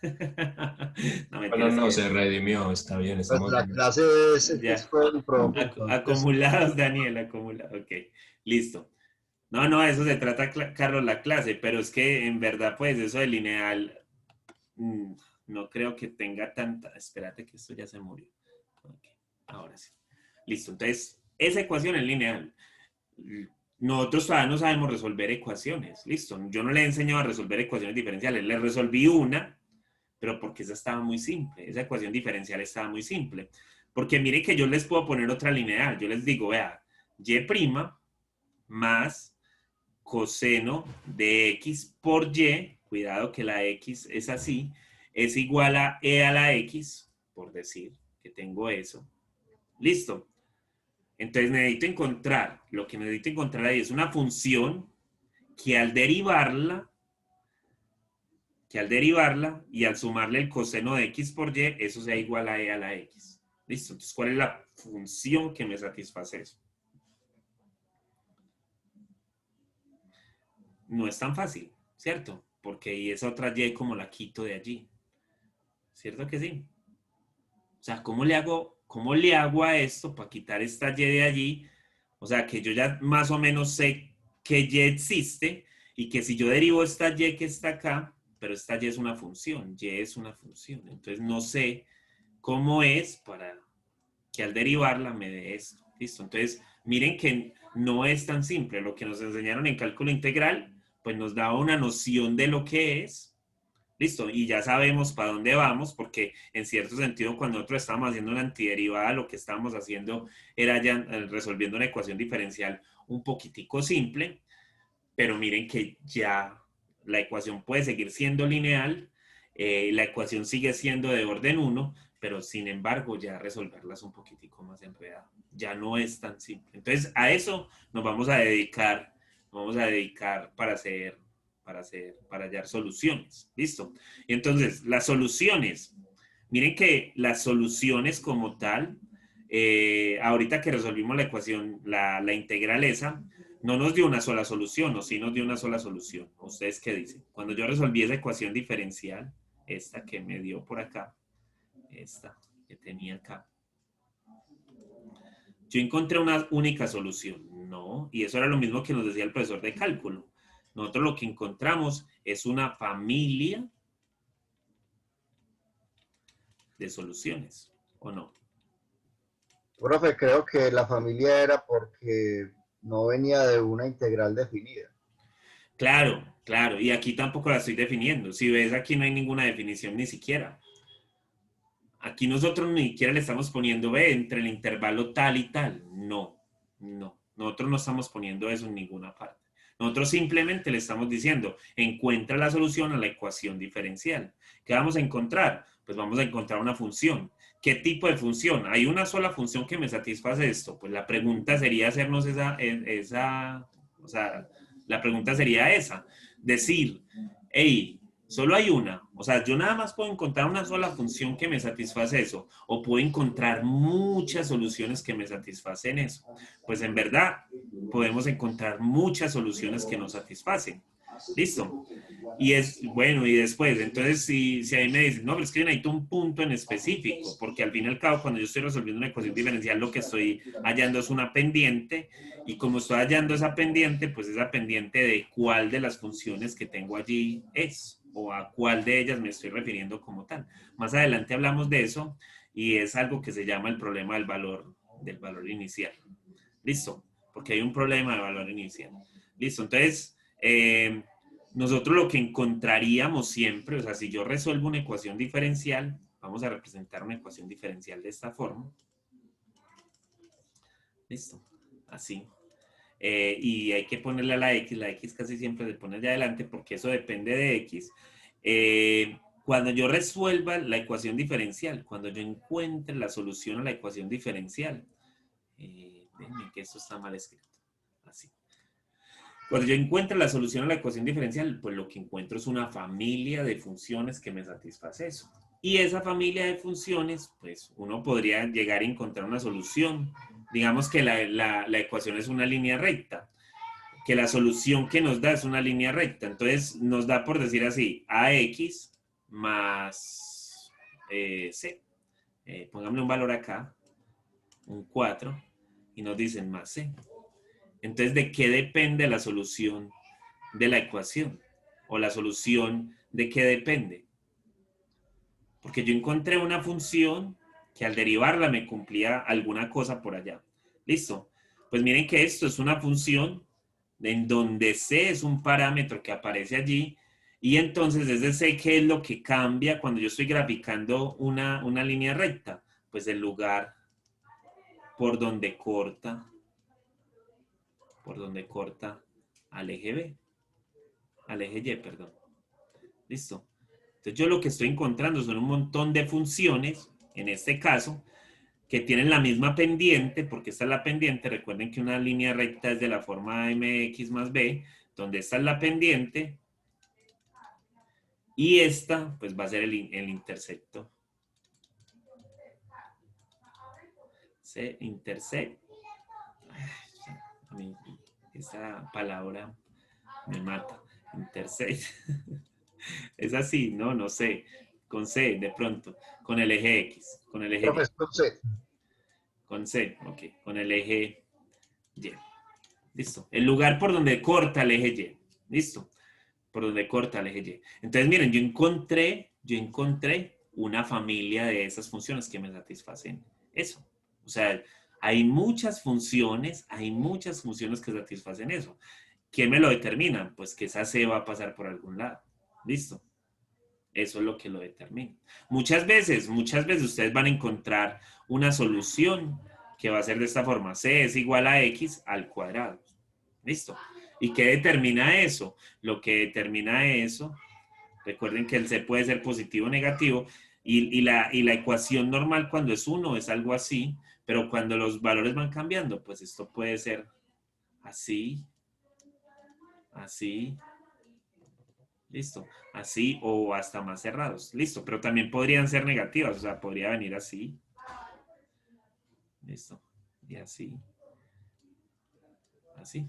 No, Bueno, mentiras no, que... se redimió, está bien, Pues estamos la bien. clase es Ya. fue el profe, entonces, Acumulados, Daniel, acumulados. Ok, listo. No, no, eso se trata, Carlos, la clase, pero es que en verdad, pues, eso de lineal, mm, no creo que tenga tanta... Espérate que esto ya se murió. Ok, ahora sí. Listo, entonces, esa ecuación es lineal. Nosotros todavía no sabemos resolver ecuaciones. Listo, yo no le he enseñado a resolver ecuaciones diferenciales. Le resolví una, pero porque esa estaba muy simple. Esa ecuación diferencial estaba muy simple. Porque mire que yo les puedo poner otra lineal. Yo les digo, vea, y' más coseno de x por y, cuidado que la x es así, es igual a e a la x, por decir que tengo eso. Listo. Entonces necesito encontrar, lo que necesito encontrar ahí es una función que al derivarla, y al sumarle el coseno de x por y, eso sea igual a e a la x. Listo. Entonces, ¿cuál es la función que me satisface eso? No es tan fácil, ¿cierto? Porque y esa otra y como la quito de allí. ¿Cierto que sí? O sea, cómo le hago a esto para quitar esta y de allí? O sea, que yo ya más o menos sé que y existe y que si yo derivo esta y que está acá, pero esta y es una función, y es una función. Entonces no sé cómo es para que al derivarla me dé esto. ¿Listo? Entonces, miren que no es tan simple. Lo que nos enseñaron en cálculo integral, pues nos daba una noción de lo que es. Listo, y ya sabemos para dónde vamos, porque en cierto sentido, cuando nosotros estábamos haciendo una antiderivada, lo que estábamos haciendo era ya resolviendo una ecuación diferencial un poquitico simple, pero miren que ya la ecuación puede seguir siendo lineal, la ecuación sigue siendo de orden 1, pero sin embargo ya resolverla es un poquitico más enredado. Ya no es tan simple. Entonces a eso nos vamos a dedicar para hallar soluciones. ¿Listo? Y entonces las soluciones, miren que las soluciones como tal, ahorita que resolvimos la ecuación, la integral esa, no nos dio una sola solución, o sí nos dio una sola solución. ¿Ustedes qué dicen? Cuando yo resolví esa ecuación diferencial, esta que me dio por acá, esta que tenía acá, yo encontré una única solución. No, y eso era lo mismo que nos decía el profesor de cálculo. Nosotros lo que encontramos es una familia de soluciones, ¿o no? Profe, creo que la familia era porque no venía de una integral definida. Claro, claro, y aquí tampoco la estoy definiendo. Si ves, aquí no hay ninguna definición ni siquiera. Aquí nosotros ni siquiera le estamos poniendo B entre el intervalo tal y tal. No, no. Nosotros no estamos poniendo eso en ninguna parte. Nosotros simplemente le estamos diciendo, encuentra la solución a la ecuación diferencial. ¿Qué vamos a encontrar? Pues vamos a encontrar una función. ¿Qué tipo de función? ¿Hay una sola función que me satisface esto? Pues la pregunta sería hacernos o sea, la pregunta sería esa. Decir, hey, solo hay una. O sea, yo nada más puedo encontrar una sola función que me satisface eso. O puedo encontrar muchas soluciones que me satisfacen eso. Pues en verdad podemos encontrar muchas soluciones que nos satisfacen. Listo. Y es bueno, y después, entonces si ahí me dicen, no, pero es que yo necesito un punto en específico, porque al fin y al cabo, cuando yo estoy resolviendo una ecuación diferencial, lo que estoy hallando es una pendiente, y como estoy hallando esa pendiente, pues esa pendiente de cuál de las funciones que tengo allí es, o a cuál de ellas me estoy refiriendo como tal. Más adelante hablamos de eso, y es algo que se llama el problema del valor inicial. Listo, porque hay un problema de valor inicial. Listo, entonces, nosotros lo que encontraríamos siempre, o sea, si yo resuelvo una ecuación diferencial, vamos a representar una ecuación diferencial de esta forma. Listo, así. Y hay que ponerle a la X casi siempre se pone de adelante porque eso depende de X. Cuando yo resuelva la ecuación diferencial, cuando yo encuentre la solución a la ecuación diferencial, déjenme que esto está mal escrito, así. Cuando yo encuentro la solución a la ecuación diferencial, pues lo que encuentro es una familia de funciones que me satisface eso. Y esa familia de funciones, pues uno podría llegar a encontrar una solución. Digamos que la ecuación es una línea recta, que la solución que nos da es una línea recta. Entonces nos da, por decir así, AX más C. Pongámosle un valor acá, un 4, y nos dicen más C. Entonces, ¿de qué depende la solución de la ecuación? ¿O la solución de qué depende? Porque yo encontré una función que al derivarla me cumplía alguna cosa por allá. ¿Listo? Pues miren que esto es una función en donde C es un parámetro que aparece allí y entonces desde C, ¿qué es lo que cambia cuando yo estoy graficando una línea recta? Pues el lugar por donde corta al eje B, al eje Y, perdón. ¿Listo? Entonces yo lo que estoy encontrando son un montón de funciones, en este caso, que tienen la misma pendiente, porque esta es la pendiente, recuerden que una línea recta es de la forma mx más b, donde esta es la pendiente, y esta pues va a ser el intersecto. Se intersect. A mí esa palabra me mata. Intersect. Es así, no, no sé. Con C, de pronto. Con el eje X. Con el eje Y. Profesor C. Con C, ok. Con el eje Y. Listo. El lugar por donde corta el eje Y. Listo. Por donde corta el eje Y. Entonces, miren, yo encontré una familia de esas funciones que me satisfacen eso. O sea, hay muchas funciones que satisfacen eso. ¿Quién me lo determina? Pues que esa C va a pasar por algún lado. Listo. Eso es lo que lo determina. Muchas veces ustedes van a encontrar una solución que va a ser de esta forma. C es igual a X al cuadrado. ¿Listo? ¿Y qué determina eso? Lo que determina eso, recuerden que el C puede ser positivo o negativo, y la ecuación normal cuando es 1 es algo así, pero cuando los valores van cambiando, pues esto puede ser así, así, listo, así o hasta más cerrados, listo, pero también podrían ser negativas, o sea, podría venir así, listo, y así, así.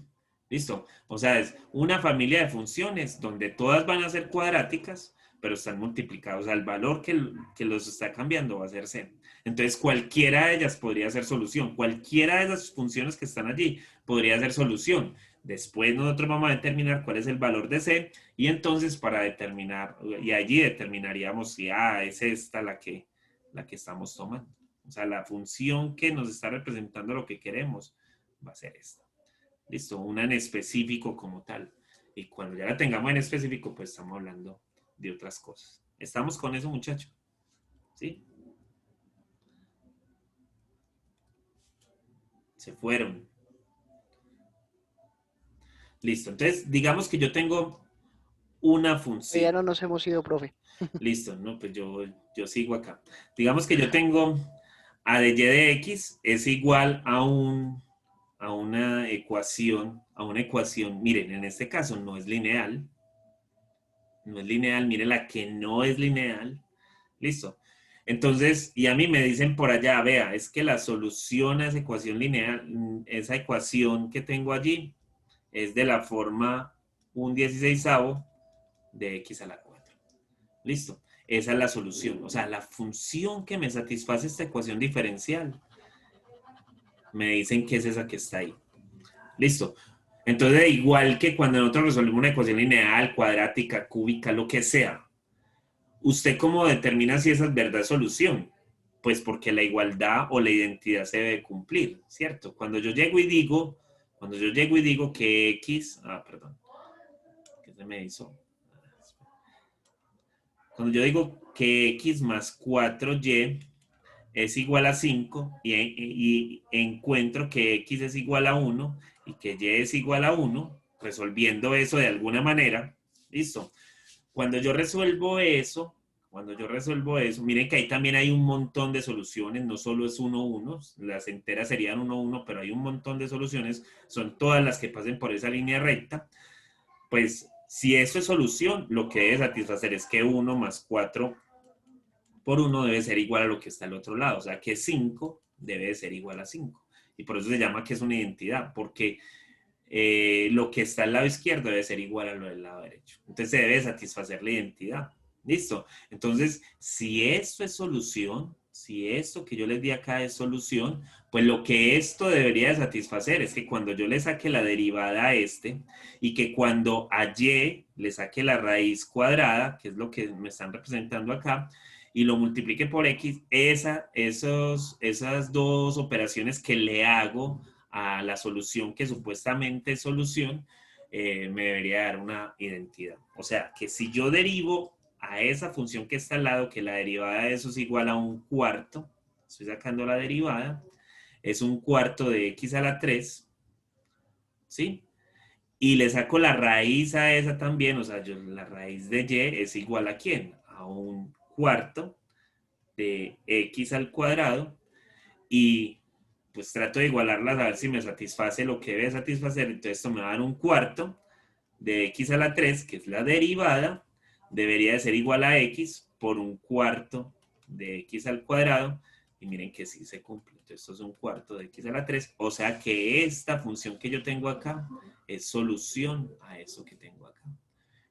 Listo. O sea, es una familia de funciones donde todas van a ser cuadráticas, pero están multiplicadas. O sea, el valor que los está cambiando va a ser C. Entonces, cualquiera de ellas podría ser solución. Cualquiera de esas funciones que están allí podría ser solución. Después nosotros vamos a determinar cuál es el valor de C y entonces para determinar, y allí determinaríamos si es esta la que estamos tomando. O sea, la función que nos está representando lo que queremos va a ser esta. Listo, una en específico como tal. Y cuando ya la tengamos en específico, pues estamos hablando de otras cosas. ¿Estamos con eso, muchachos? ¿Sí? Se fueron. Listo, entonces digamos que yo tengo una función. Ya no nos hemos ido, profe. Listo, no, pues yo sigo acá. Digamos que yo tengo a de y de x es igual a una ecuación, miren, en este caso no es lineal, miren la que no es lineal, listo. Entonces, y a mí me dicen por allá, vea, es que la solución a esa ecuación lineal, esa ecuación que tengo allí, es de la forma 1/16 de x a la 4. Listo. Esa es la solución. O sea, la función que me satisface esta ecuación diferencial, me dicen que es esa que está ahí. Listo. Entonces, igual que cuando nosotros resolvemos una ecuación lineal, cuadrática, cúbica, lo que sea, ¿usted cómo determina si esa es verdad solución? Pues porque la igualdad o la identidad se debe cumplir, ¿cierto? Cuando yo llego y digo que x, perdón, ¿qué se me hizo? Cuando yo digo que x más 4y es igual a 5 y encuentro que x es igual a 1 y que y es igual a 1, resolviendo eso de alguna manera, listo. Cuando yo resuelvo eso, miren que ahí también hay un montón de soluciones, no solo es 1, 1, las enteras serían 1, 1, pero hay un montón de soluciones, son todas las que pasen por esa línea recta. Pues si eso es solución, lo que debe satisfacer es que 1 más 4 por 1 debe ser igual a lo que está al otro lado, o sea que 5 debe de ser igual a 5. Y por eso se llama que es una identidad, porque lo que está al lado izquierdo debe ser igual a lo del lado derecho. Entonces se debe satisfacer la identidad. ¿Listo? Entonces, si esto es solución, si esto que yo les di acá es solución, pues lo que esto debería de satisfacer es que cuando yo le saque la derivada a este y que cuando a y le saque la raíz cuadrada, que es lo que me están representando acá, y lo multiplique por x, esas dos operaciones que le hago a la solución que supuestamente es solución, me debería dar una identidad. O sea, que si yo derivo a esa función que está al lado, que la derivada de eso es igual a un cuarto, estoy sacando la derivada, es un cuarto de x a la 3, ¿sí? Y le saco la raíz a esa también, o sea, la raíz de y es igual a ¿quién? A un cuarto de x al cuadrado, y pues trato de igualarlas a ver si me satisface lo que debe satisfacer. Entonces esto me va a dar un cuarto de x a la 3, que es la derivada, debería de ser igual a x por un cuarto de x al cuadrado, y miren que sí se cumple. Entonces esto es un cuarto de x a la 3, o sea que esta función que yo tengo acá es solución a eso que tengo acá.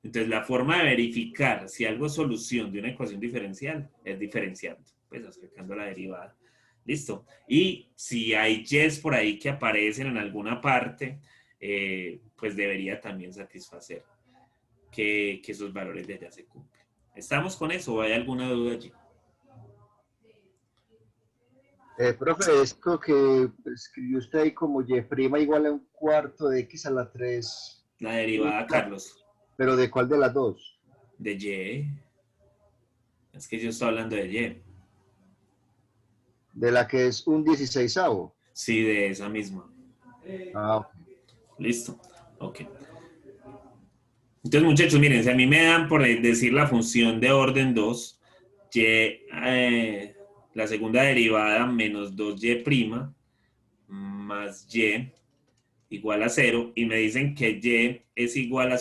Entonces la forma de verificar si algo es solución de una ecuación diferencial es diferenciando, pues acercando la derivada. Listo. Y si hay y's por ahí que aparecen en alguna parte, pues debería también satisfacer que esos valores de allá se cumplen. ¿Estamos con eso o hay alguna duda allí? Profe, esto que escribió usted ahí como y' igual a un cuarto de x a la 3. La derivada, Carlos. ¿Pero de cuál de las dos? De y. Es que yo estoy hablando de y. De la que es un 16avo. Sí, de esa misma. Ah, Listo. Ok. Entonces, muchachos, miren, si a mí me dan por decir la función de orden 2, la segunda derivada menos 2y' más y igual a 0, y me dicen que y es igual a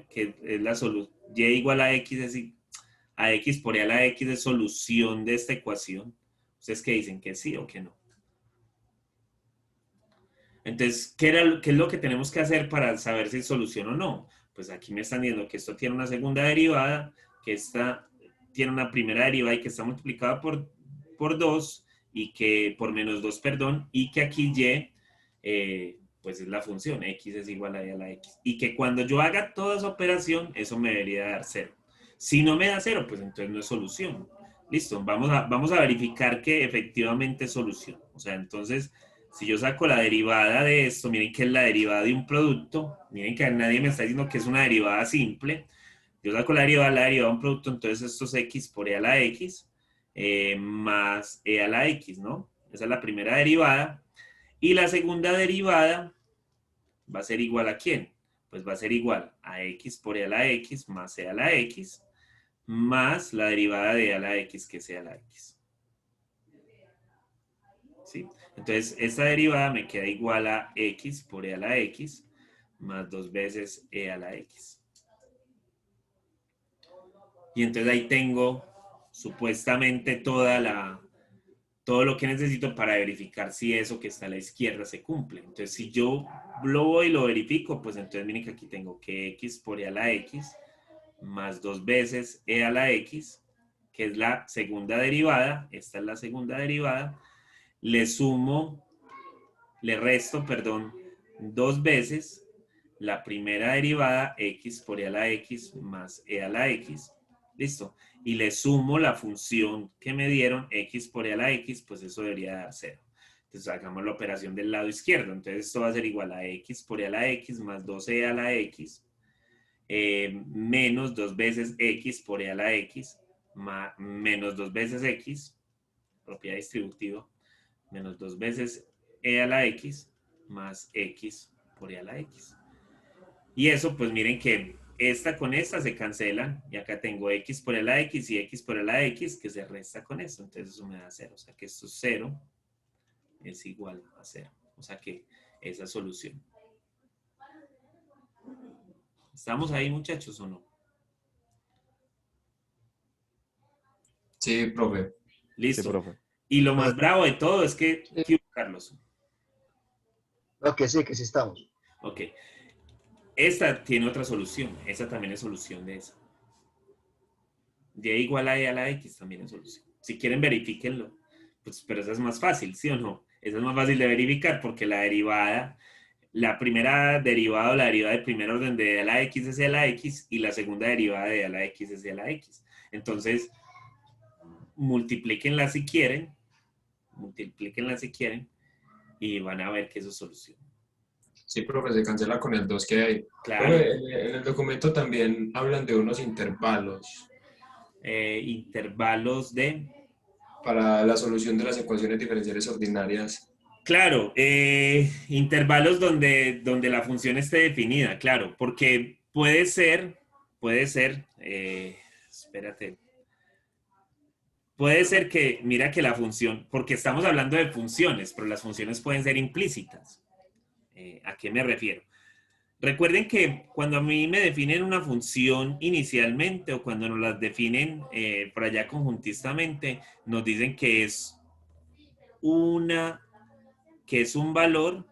que es la solución, y igual a x a x por y a la x es solución de esta ecuación. ¿Ustedes qué dicen? ¿Que sí o que no? Entonces, ¿qué es lo que tenemos que hacer para saber si es solución o no? Pues aquí me están diciendo que esto tiene una segunda derivada, que esta tiene una primera derivada y que está multiplicada por 2, y que por menos 2, perdón, y que aquí y, pues es la función, x es igual a y a la x. Y que cuando yo haga toda esa operación, eso me debería dar 0. Si no me da 0, pues entonces no es solución. Listo, vamos a verificar que efectivamente es solución. O sea, entonces, si yo saco la derivada de esto, miren que es la derivada de un producto, miren que nadie me está diciendo que es una derivada simple. Yo saco la derivada de un producto, entonces esto es x por e a la x más e a la x, ¿no? Esa es la primera derivada. Y la segunda derivada va a ser igual a ¿quién? Pues va a ser igual a x por e a la x más e a la x más la derivada de e a la x, que sea la x. ¿Sí? Entonces, esta derivada me queda igual a x por e a la x más 2 veces e a la x. Y entonces ahí tengo supuestamente todo lo que necesito para verificar si eso que está a la izquierda se cumple. Entonces, si yo lo voy y lo verifico, pues entonces miren que aquí tengo que x por e a la x más 2 veces e a la x, que es la segunda derivada, esta es la segunda derivada, le resto, perdón, 2 veces la primera derivada, x por e a la x más e a la x, listo, y le sumo la función que me dieron, x por e a la x, pues eso debería dar 0. Entonces hagamos la operación del lado izquierdo, entonces esto va a ser igual a x por e a la x más 2e a la x, menos 2 veces x por e a la x, menos 2 veces x, propiedad distributiva, menos 2 veces e a la x, más x por e a la x. Y eso, pues miren que esta con esta se cancelan, y acá tengo x por e a la x y x por e a la x, que se resta con esto, entonces eso me da 0. O sea que esto 0 es igual a 0. O sea que esa es solución. ¿Estamos ahí, muchachos, o no? Sí, profe. Listo. Sí, profe. Y lo más bravo de todo es que, Sí. ¿qué, Carlos? No, que sí estamos. Ok. Esta tiene otra solución. Esa también es solución de esa. Y igual a e a la x también es solución. Si quieren, verifíquenlo. Pues, pero esa es más fácil, ¿sí o no? Esa es más fácil de verificar porque la derivada, la primera derivada o la derivada de primer orden de e a la x es e a la x y la segunda derivada de e a la x es e a la x. Entonces, multiplíquenla si quieren y van a ver que eso es solución. Sí, profe, se cancela con el 2 que hay. Claro. Profe, en el documento también hablan de unos intervalos Intervalos de... para la solución de las ecuaciones diferenciales ordinarias. Claro, intervalos donde la función esté definida, claro, porque puede ser, espérate, puede ser que, mira que la función, porque estamos hablando de funciones, pero las funciones pueden ser implícitas. ¿A qué me refiero? Recuerden que cuando a mí me definen una función inicialmente o cuando nos las definen por allá conjuntistamente, nos dicen que es un valor,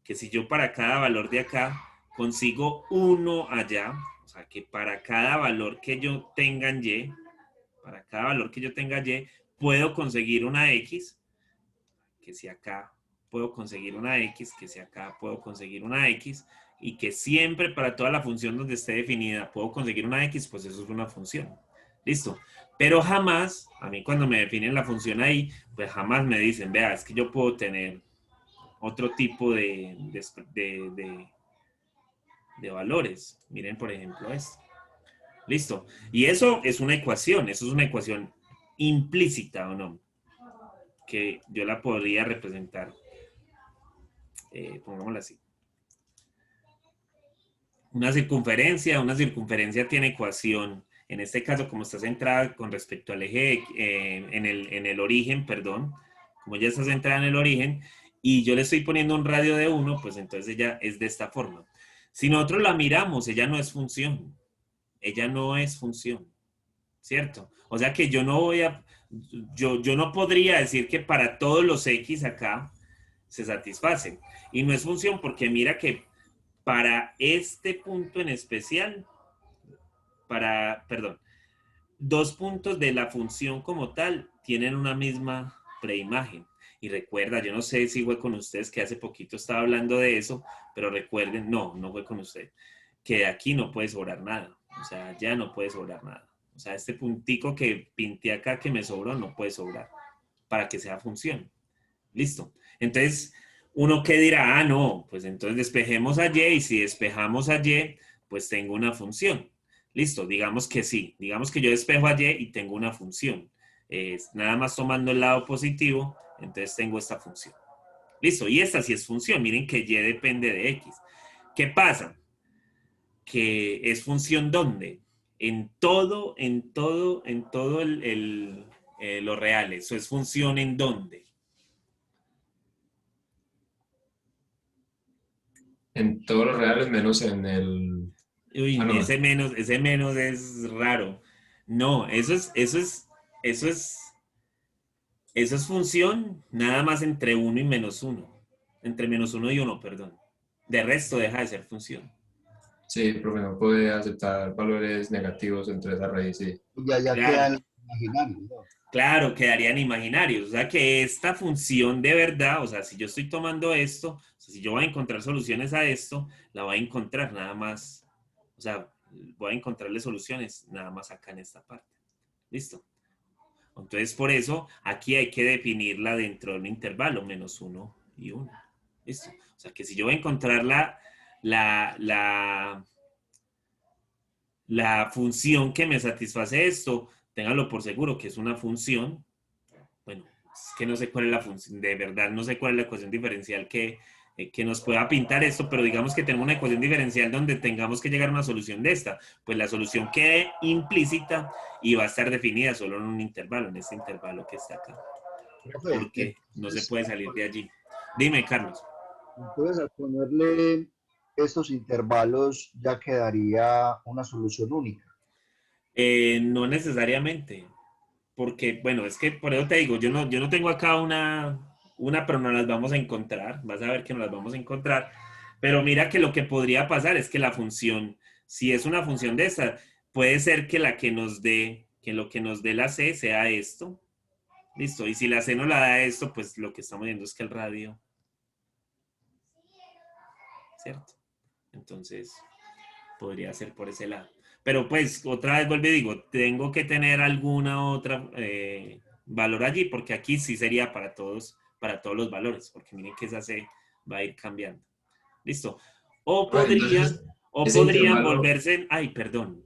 que si yo para cada valor de acá consigo 1 allá, o sea que para cada valor que yo tenga en y, puedo conseguir una x, que si acá puedo conseguir una x, que si acá puedo conseguir una x, y que siempre para toda la función donde esté definida puedo conseguir una x, pues eso es una función. Listo. Pero jamás, a mí cuando me definen la función ahí, pues jamás me dicen, vea, es que yo puedo tener otro tipo de valores. Miren, por ejemplo, esto. Listo. Y eso es una ecuación implícita, ¿o no? Que yo la podría representar. Pongámosla así. Una circunferencia tiene ecuación. En este caso, como está centrada con respecto al eje, en el origen, perdón, como ya está centrada en el origen, y yo le estoy poniendo un radio de 1, pues entonces ella es de esta forma. Si nosotros la miramos, ella no es función. Ella no es función, ¿cierto? O sea que yo no podría decir que para todos los x acá se satisfacen. Y no es función porque mira que para este punto en especial, dos puntos de la función como tal tienen una misma preimagen. Y recuerda, yo no sé si fue con ustedes que hace poquito estaba hablando de eso, pero recuerden, no fue con usted, que de aquí no puede sobrar nada. O sea, ya no puede sobrar nada. O sea, este puntico que pinté acá que me sobró no puede sobrar para que sea función. Listo. Entonces, uno que dirá, ah, no, pues entonces despejemos a y, y si despejamos a y, pues tengo una función. Listo, digamos que sí. Digamos que yo despejo a y y tengo una función. Nada más tomando el lado positivo, entonces tengo esta función. Listo, y esta sí es función. Miren que y depende de x. ¿Qué pasa? Que es función ¿dónde? En todo lo real. Eso es función ¿en dónde? En todos los reales menos en el... Ah, Uy, no. ese menos es raro. No, eso es función nada más entre uno y menos uno. Entre menos uno y uno, perdón. De resto deja de ser función. Sí, profe, no puede aceptar valores negativos entre esa raíz, sí. Y ya Claro, quedan imaginarios, ¿no? claro, quedarían imaginarios. O sea que esta función de verdad, o sea, si yo estoy tomando esto, o sea, si yo voy a encontrar soluciones a esto, la voy a encontrar nada más. O sea, voy a encontrarle soluciones nada más acá en esta parte. ¿Listo? Entonces, por eso, aquí hay que definirla dentro de un intervalo, menos uno y uno. ¿Listo? O sea, que si yo voy a encontrar la, la, la función que me satisface esto, ténganlo por seguro que es una función. Bueno, es que no sé cuál es la función, de verdad no sé cuál es la ecuación diferencial que nos pueda pintar esto, pero digamos que tenemos una ecuación diferencial donde tengamos que llegar a una solución de esta. Pues la solución quede implícita y va a estar definida solo en un intervalo, en este intervalo que está acá. Profe, Porque no se puede salir de allí. Dime, Carlos. entonces al ponerle estos intervalos ya quedaría una solución única. No necesariamente, porque, bueno, es que por eso te digo, yo no tengo acá una, pero no las vamos a encontrar, vas a ver que no las vamos a encontrar, pero mira que lo que podría pasar es que la función, si es una función de esta, puede ser que la que nos dé, que lo que nos dé la C sea esto, listo, y si la C no la da esto, pues lo que estamos viendo es que el radio, ¿cierto? Entonces, podría ser por ese lado. Pero pues, otra vez vuelvo y digo, tengo que tener alguna otra valor allí, porque aquí sí sería para todos los valores, porque miren que esa C va a ir cambiando. Listo. O Ah, podrían, entonces, o ese podrían intervalo, volverse, ay, perdón.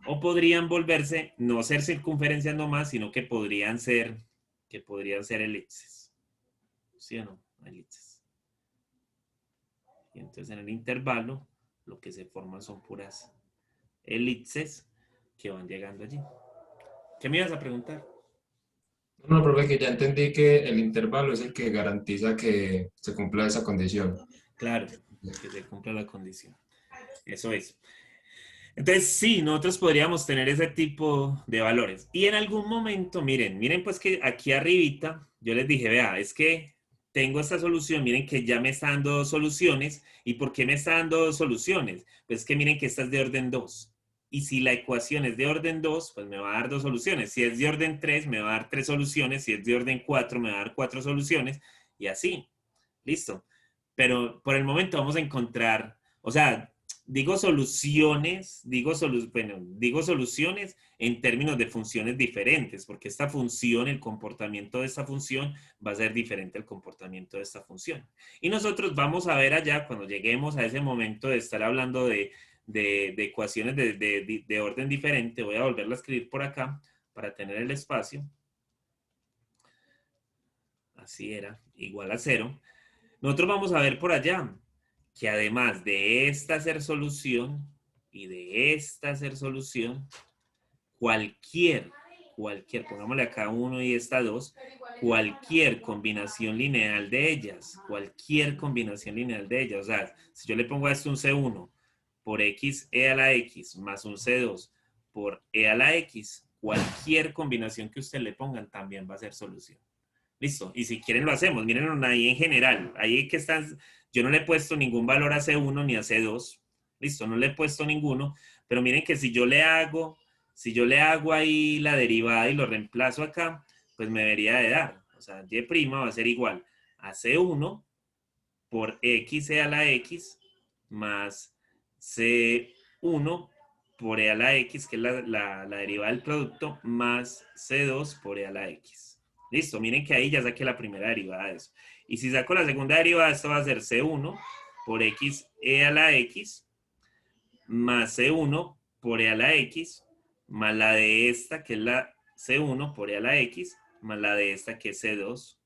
O podrían volverse, no ser circunferencias nomás, sino que podrían ser elipses. ¿Sí o no? Elipses. Y entonces en el intervalo, lo que se forman son puras elipses que van llegando allí. ¿Qué me ibas a preguntar? no, profe, que ya entendí que el intervalo es el que garantiza que se cumpla esa condición. Claro, que se cumpla la condición. Eso es. Entonces, sí, nosotros podríamos tener ese tipo de valores. Y en algún momento, miren pues que aquí arribita, yo les dije, vea, es que tengo esta solución, miren que ya me está dando dos soluciones. ¿Y por qué me está dando dos soluciones? Pues que miren que esta es de orden 2. Y si la ecuación es de orden 2, pues me va a dar dos soluciones. Si es de orden 3, me va a dar tres soluciones. Si es de orden 4, me va a dar cuatro soluciones. Y así. Listo. Pero por el momento vamos a encontrar, o sea, digo soluciones en términos de funciones diferentes, porque esta función, el comportamiento de esta función va a ser diferente al comportamiento de esta función. Y nosotros vamos a ver allá, cuando lleguemos a ese momento de estar hablando de ecuaciones de orden diferente, voy a volverla a escribir por acá para tener el espacio. Así era, igual a 0. Nosotros vamos a ver por allá que además de esta ser solución y de esta ser solución, pongámosle acá 1 y esta 2, cualquier combinación lineal de ellas, o sea, si yo le pongo a esto un C1 por x e a la x más un C2 por e a la x, cualquier combinación que usted le pongan también va a ser solución. Listo. Y si quieren lo hacemos. Miren ahí en general. Ahí que están. Yo no le he puesto ningún valor a C1 ni a C2. Listo, no le he puesto ninguno. Pero miren que si yo le hago ahí la derivada y lo reemplazo acá, pues me debería de dar. O sea, y' va a ser igual a C1 por x a la x más C1 por e a la x, que es la derivada del producto, más c2 por e a la x. Listo, miren que ahí ya saqué la primera derivada de eso. Y si saco la segunda derivada, esto va a ser c1 por x e a la x, más c1 por e a la x, más la de esta, que es la c1 por e a la x, más la de esta, que es c2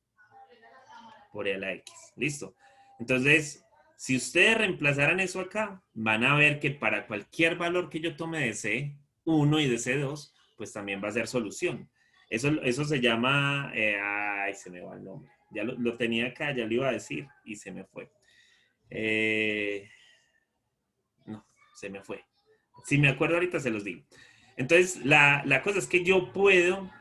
por e a la x. Listo. Entonces, si ustedes reemplazaran eso acá, van a ver que para cualquier valor que yo tome de C1 y de C2, pues también va a ser solución. Eso se llama, ay, se me va el nombre. Ya lo tenía acá, ya lo iba a decir y se me fue. No, se me fue. Si me acuerdo ahorita se los digo. Entonces, la cosa es que yo puedo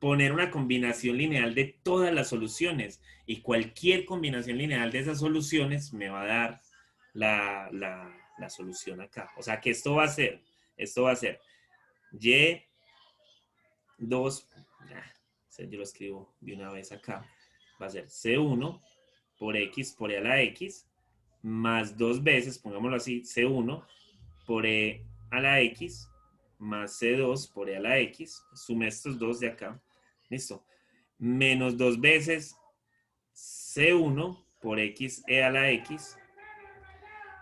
poner una combinación lineal de todas las soluciones y cualquier combinación lineal de esas soluciones me va a dar la solución acá. O sea que esto va a ser y2, yo lo escribo de una vez acá, va a ser C1 por X por E a la X, más dos veces, pongámoslo así, C1 por E a la X, más C2 por E a la X, sume estos dos de acá, listo, menos dos veces C1 por X E a la X,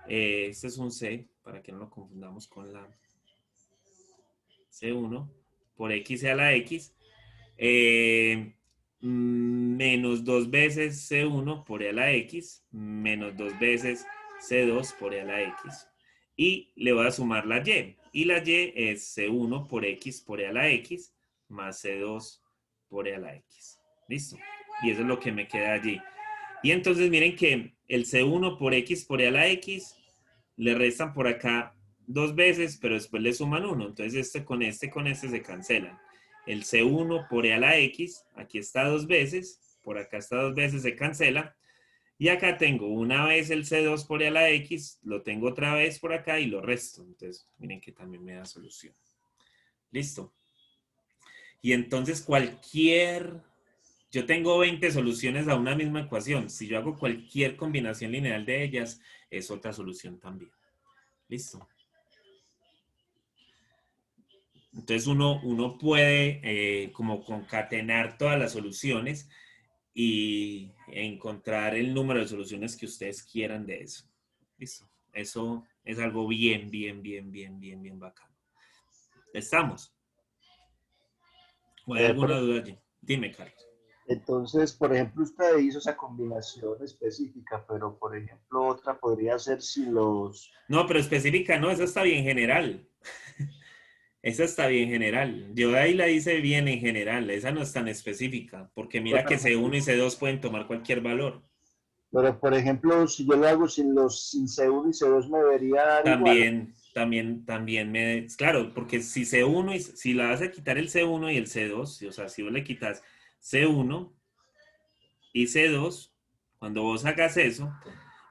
este es un C, para que no lo confundamos con la C1 por X E a la X, menos dos veces C1 por E a la X, menos dos veces C2 por E a la X. Y le voy a sumar la Y. Y la Y es C1 por X por E a la X, más C2 por E a la X. ¿Listo? Y eso es lo que me queda allí. Y entonces miren que el C1 por X por E a la X le restan por acá dos veces, pero después le suman uno. Entonces este con este se cancelan. El C1 por E a la X, aquí está dos veces, por acá está dos veces, se cancela. Y acá tengo una vez el C2 por E a la X, lo tengo otra vez por acá y lo resto. Entonces miren que también me da solución. Listo. Y entonces yo tengo 20 soluciones a una misma ecuación. Si yo hago cualquier combinación lineal de ellas, es otra solución también. Listo. Entonces uno puede como concatenar todas las soluciones y encontrar el número de soluciones que ustedes quieran de eso. Listo. Eso es algo bien bacano. ¿Estamos? ¿O hay alguna duda allí? Dime, Carlos. Entonces, por ejemplo, usted hizo esa combinación específica, pero por ejemplo, otra podría ser si los... No, pero específica no, esa está bien general. Esa está bien general. Yo de ahí la hice bien en general. Esa no es tan específica, porque mira que C1 y C2 pueden tomar cualquier valor. Pero por ejemplo, si yo lo hago sin C1 y C2 me debería dar igual. También claro, porque si C1 y si la vas a quitar el C1 y el C2, o sea, si vos le quitas C1 y C2, cuando vos hagas eso,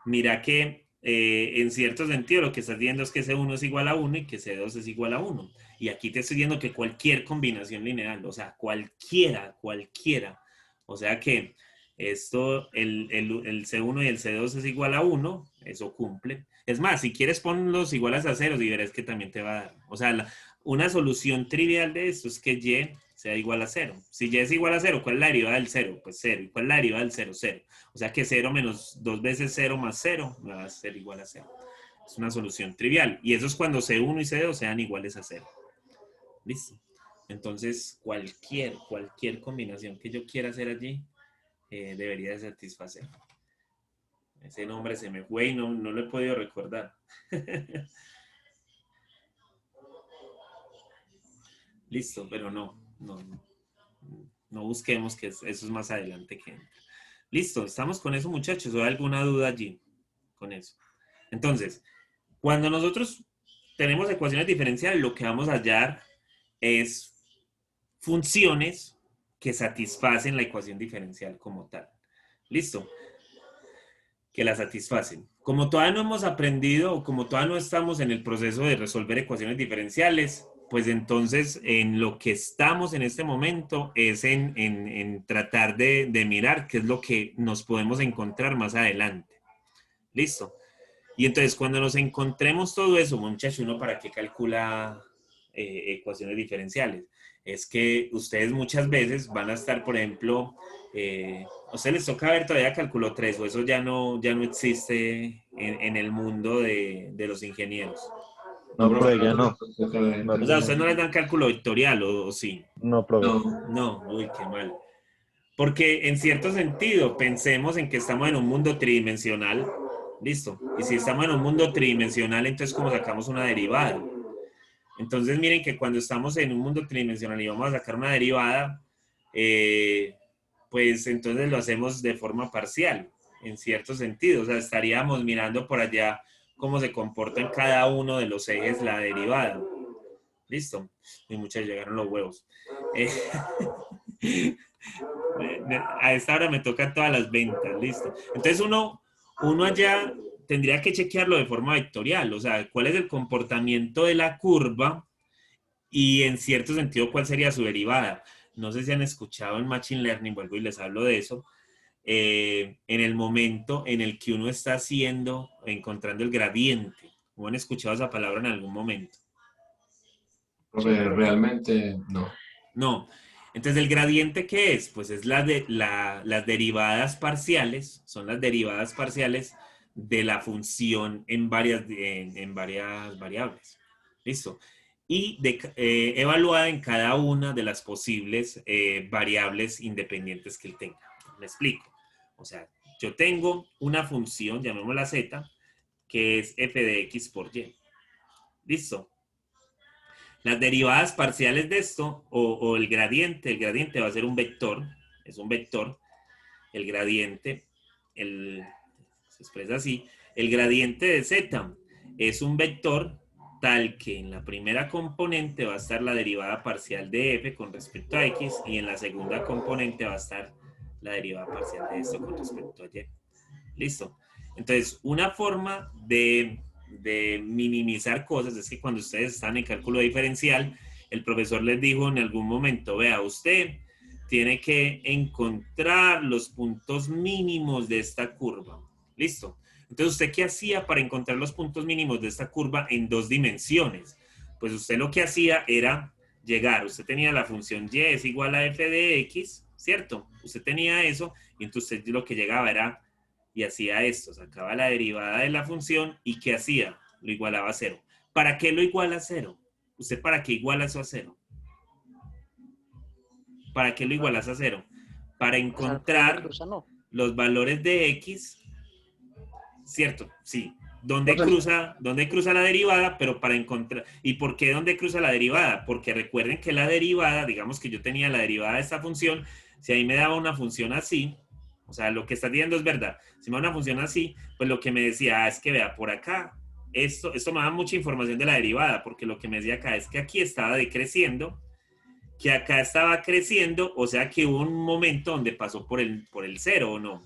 mira que en cierto sentido lo que estás viendo es que C1 es igual a 1 y que C2 es igual a 1. Y aquí te estoy diciendo que cualquier combinación lineal, o sea, cualquiera. O sea que esto, el C1 y el C2 es igual a 1, eso cumple. Es más, si quieres ponlos iguales a 0 y verás que también te va a dar. O sea, una solución trivial de esto es que Y sea igual a 0. Si Y es igual a 0, ¿cuál es la derivada del 0? Pues 0. ¿Y cuál es la derivada del 0? 0. O sea que 0 menos 2 veces 0 más 0 va a ser igual a 0. Es una solución trivial. Y eso es cuando C1 y C2 sean iguales a 0. Listo. Entonces, cualquier combinación que yo quiera hacer allí debería de satisfacer. Ese nombre se me fue y no lo he podido recordar. Listo, pero no busquemos que eso es más adelante que entra. Listo, estamos con eso, muchachos. ¿O hay alguna duda allí con eso? Entonces, cuando nosotros tenemos ecuaciones diferenciales, lo que vamos a hallar es funciones que satisfacen la ecuación diferencial como tal. Listo. Que la satisfacen. Como todavía no hemos aprendido o como todavía no estamos en el proceso de resolver ecuaciones diferenciales, pues entonces en lo que estamos en este momento es en tratar de mirar qué es lo que nos podemos encontrar más adelante. Listo. Y entonces cuando nos encontremos todo eso, muchachos, ¿uno para qué calcula ecuaciones diferenciales? Es que ustedes muchas veces van a estar, por ejemplo, a ustedes les toca ver todavía cálculo 3 o eso ya no existe en el mundo de los ingenieros. No, No, profe, profe, ya no, no. toca ver. O sea, ustedes no les dan cálculo vectorial o sí. No, profe. No, No, uy, qué mal. Porque en cierto sentido, pensemos en que estamos en un mundo tridimensional. Listo. Y si estamos en un mundo tridimensional, entonces ¿cómo sacamos una derivada? Entonces miren que cuando estamos en un mundo tridimensional y vamos a sacar una derivada, pues entonces lo hacemos de forma parcial, en cierto sentido. O sea, estaríamos mirando por allá cómo se comporta en cada uno de los ejes la derivada. Listo. Y muchas llegaron los huevos. Eh, a esta hora me tocan todas las ventas, listo. Entonces uno allá tendría que chequearlo de forma vectorial, o sea, cuál es el comportamiento de la curva y en cierto sentido cuál sería su derivada. No sé si han escuchado en Machine Learning, vuelvo y les hablo de eso, en el momento en el que uno está haciendo, encontrando el gradiente. ¿O han escuchado esa palabra en algún momento? profe, realmente no. No. Entonces, ¿el gradiente qué es? Pues es las derivadas parciales, son las derivadas parciales de la función en varias variables. ¿Listo? Y evaluada en cada una de las posibles variables independientes que él tenga. Me explico. O sea, yo tengo una función, llamémosla z, que es f de x por y. ¿Listo? Las derivadas parciales de esto, o el gradiente va a ser un vector, es un vector, el gradiente, se expresa así, el gradiente de z es un vector tal que en la primera componente va a estar la derivada parcial de f con respecto a x y en la segunda componente va a estar la derivada parcial de esto con respecto a y. Listo. Entonces, una forma de minimizar cosas es que cuando ustedes están en cálculo diferencial, el profesor les dijo en algún momento, vea, usted tiene que encontrar los puntos mínimos de esta curva. Listo. Entonces, ¿usted qué hacía para encontrar los puntos mínimos de esta curva en 2 dimensiones? Pues usted lo que hacía era llegar, usted tenía la función y es igual a f de x, ¿cierto? Usted tenía eso y entonces usted lo que llegaba era y hacía esto, sacaba la derivada de la función y ¿qué hacía? Lo igualaba a cero. ¿Para qué lo iguala a cero? ¿Usted para qué iguala eso a cero? ¿Para qué lo igualas a cero? Para encontrar los valores de x, ¿cierto? Sí. ¿Dónde cruza la derivada? Pero para encontrar... ¿Y por qué dónde cruza la derivada? Porque recuerden que la derivada, digamos que yo tenía la derivada de esta función, si ahí me daba una función así, o sea, lo que está diciendo es verdad. Si me da una función así, pues lo que me decía es que vea, por acá, esto me da mucha información de la derivada, porque lo que me decía acá es que aquí estaba decreciendo, que acá estaba creciendo, o sea que hubo un momento donde pasó por el cero, ¿o no?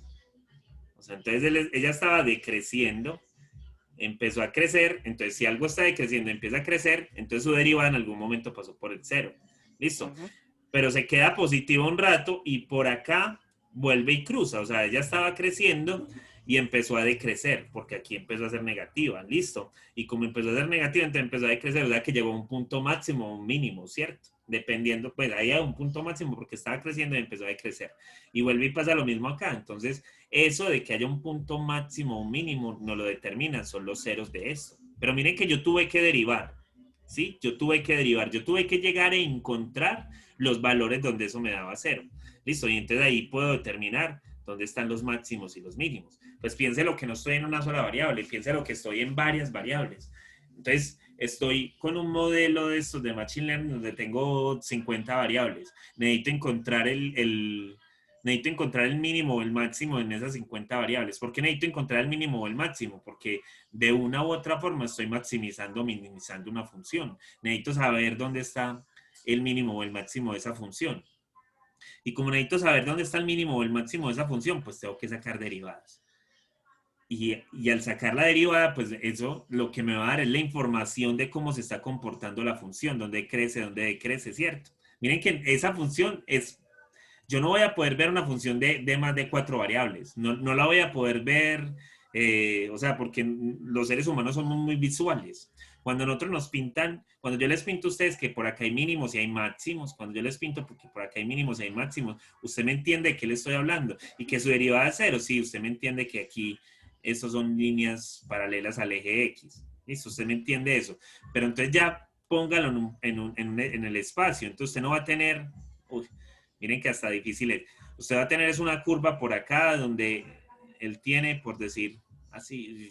O sea, entonces ella estaba decreciendo, empezó a crecer, entonces si algo está decreciendo, empieza a crecer, entonces su derivada en algún momento pasó por el cero. ¿Listo? Pero se queda positiva un rato y por acá vuelve y cruza, o sea, ella estaba creciendo y empezó a decrecer, porque aquí empezó a ser negativa, listo. Y como empezó a ser negativa, entonces empezó a decrecer, o sea que llegó a un punto máximo o un mínimo, ¿cierto? Dependiendo, pues ahí a un punto máximo porque estaba creciendo y empezó a decrecer. Y vuelve y pasa lo mismo acá. Entonces, eso de que haya un punto máximo o un mínimo no lo determinan, son los ceros de esto. Pero miren que yo tuve que derivar, ¿sí? Yo tuve que llegar a encontrar los valores donde eso me daba cero. Listo, y entonces ahí puedo determinar dónde están los máximos y los mínimos. Pues piense lo que no estoy en una sola variable, piense lo que estoy en varias variables. Entonces, estoy con un modelo de estos de Machine Learning donde tengo 50 variables. Necesito encontrar el mínimo o el máximo en esas 50 variables. ¿Por qué necesito encontrar el mínimo o el máximo? Porque de una u otra forma estoy maximizando o minimizando una función. Necesito saber dónde está el mínimo o el máximo de esa función. Y como necesito saber dónde está el mínimo o el máximo de esa función, pues tengo que sacar derivadas. Y al sacar la derivada, pues eso lo que me va a dar es la información de cómo se está comportando la función, dónde crece, dónde decrece, ¿cierto? Miren que esa función es... Yo no voy a poder ver una función de más de 4 variables. No la voy a poder ver O sea, porque los seres humanos somos muy visuales. Cuando nosotros nos pintan, cuando yo les pinto a ustedes que por acá hay mínimos y hay máximos, cuando yo les pinto porque por acá hay mínimos y hay máximos, usted me entiende de qué le estoy hablando y que su derivada es cero. Sí, usted me entiende que aquí estos son líneas paralelas al eje X. Listo, usted me entiende eso. Pero entonces ya póngalo en el espacio. Entonces usted no va a tener, uy, miren que hasta difícil es. Usted va a tener es una curva por acá donde él tiene, por decir así,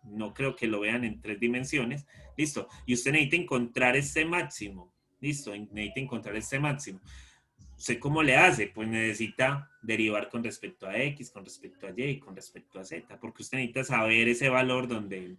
no creo que lo vean en 3 dimensiones, listo, y usted necesita encontrar este máximo, listo, necesita encontrar este máximo. ¿Usted cómo le hace? Pues necesita derivar con respecto a X, con respecto a Y y con respecto a Z, porque usted necesita saber ese valor donde,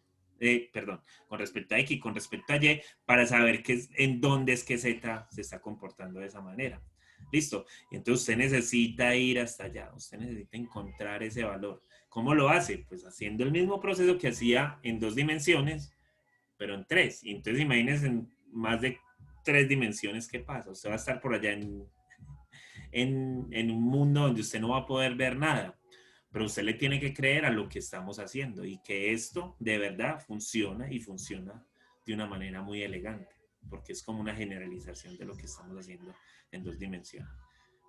perdón, con respecto a X y con respecto a Y, para saber en dónde es que Z se está comportando de esa manera. Listo. Y entonces usted necesita ir hasta allá, usted necesita encontrar ese valor. ¿Cómo lo hace? Pues haciendo el mismo proceso que hacía en 2 dimensiones, pero en 3. Y entonces imagínense en más de 3 dimensiones qué pasa. Usted va a estar por allá en un mundo donde usted no va a poder ver nada. Pero usted le tiene que creer a lo que estamos haciendo y que esto de verdad funciona y funciona de una manera muy elegante, porque es como una generalización de lo que estamos haciendo en 2 dimensiones.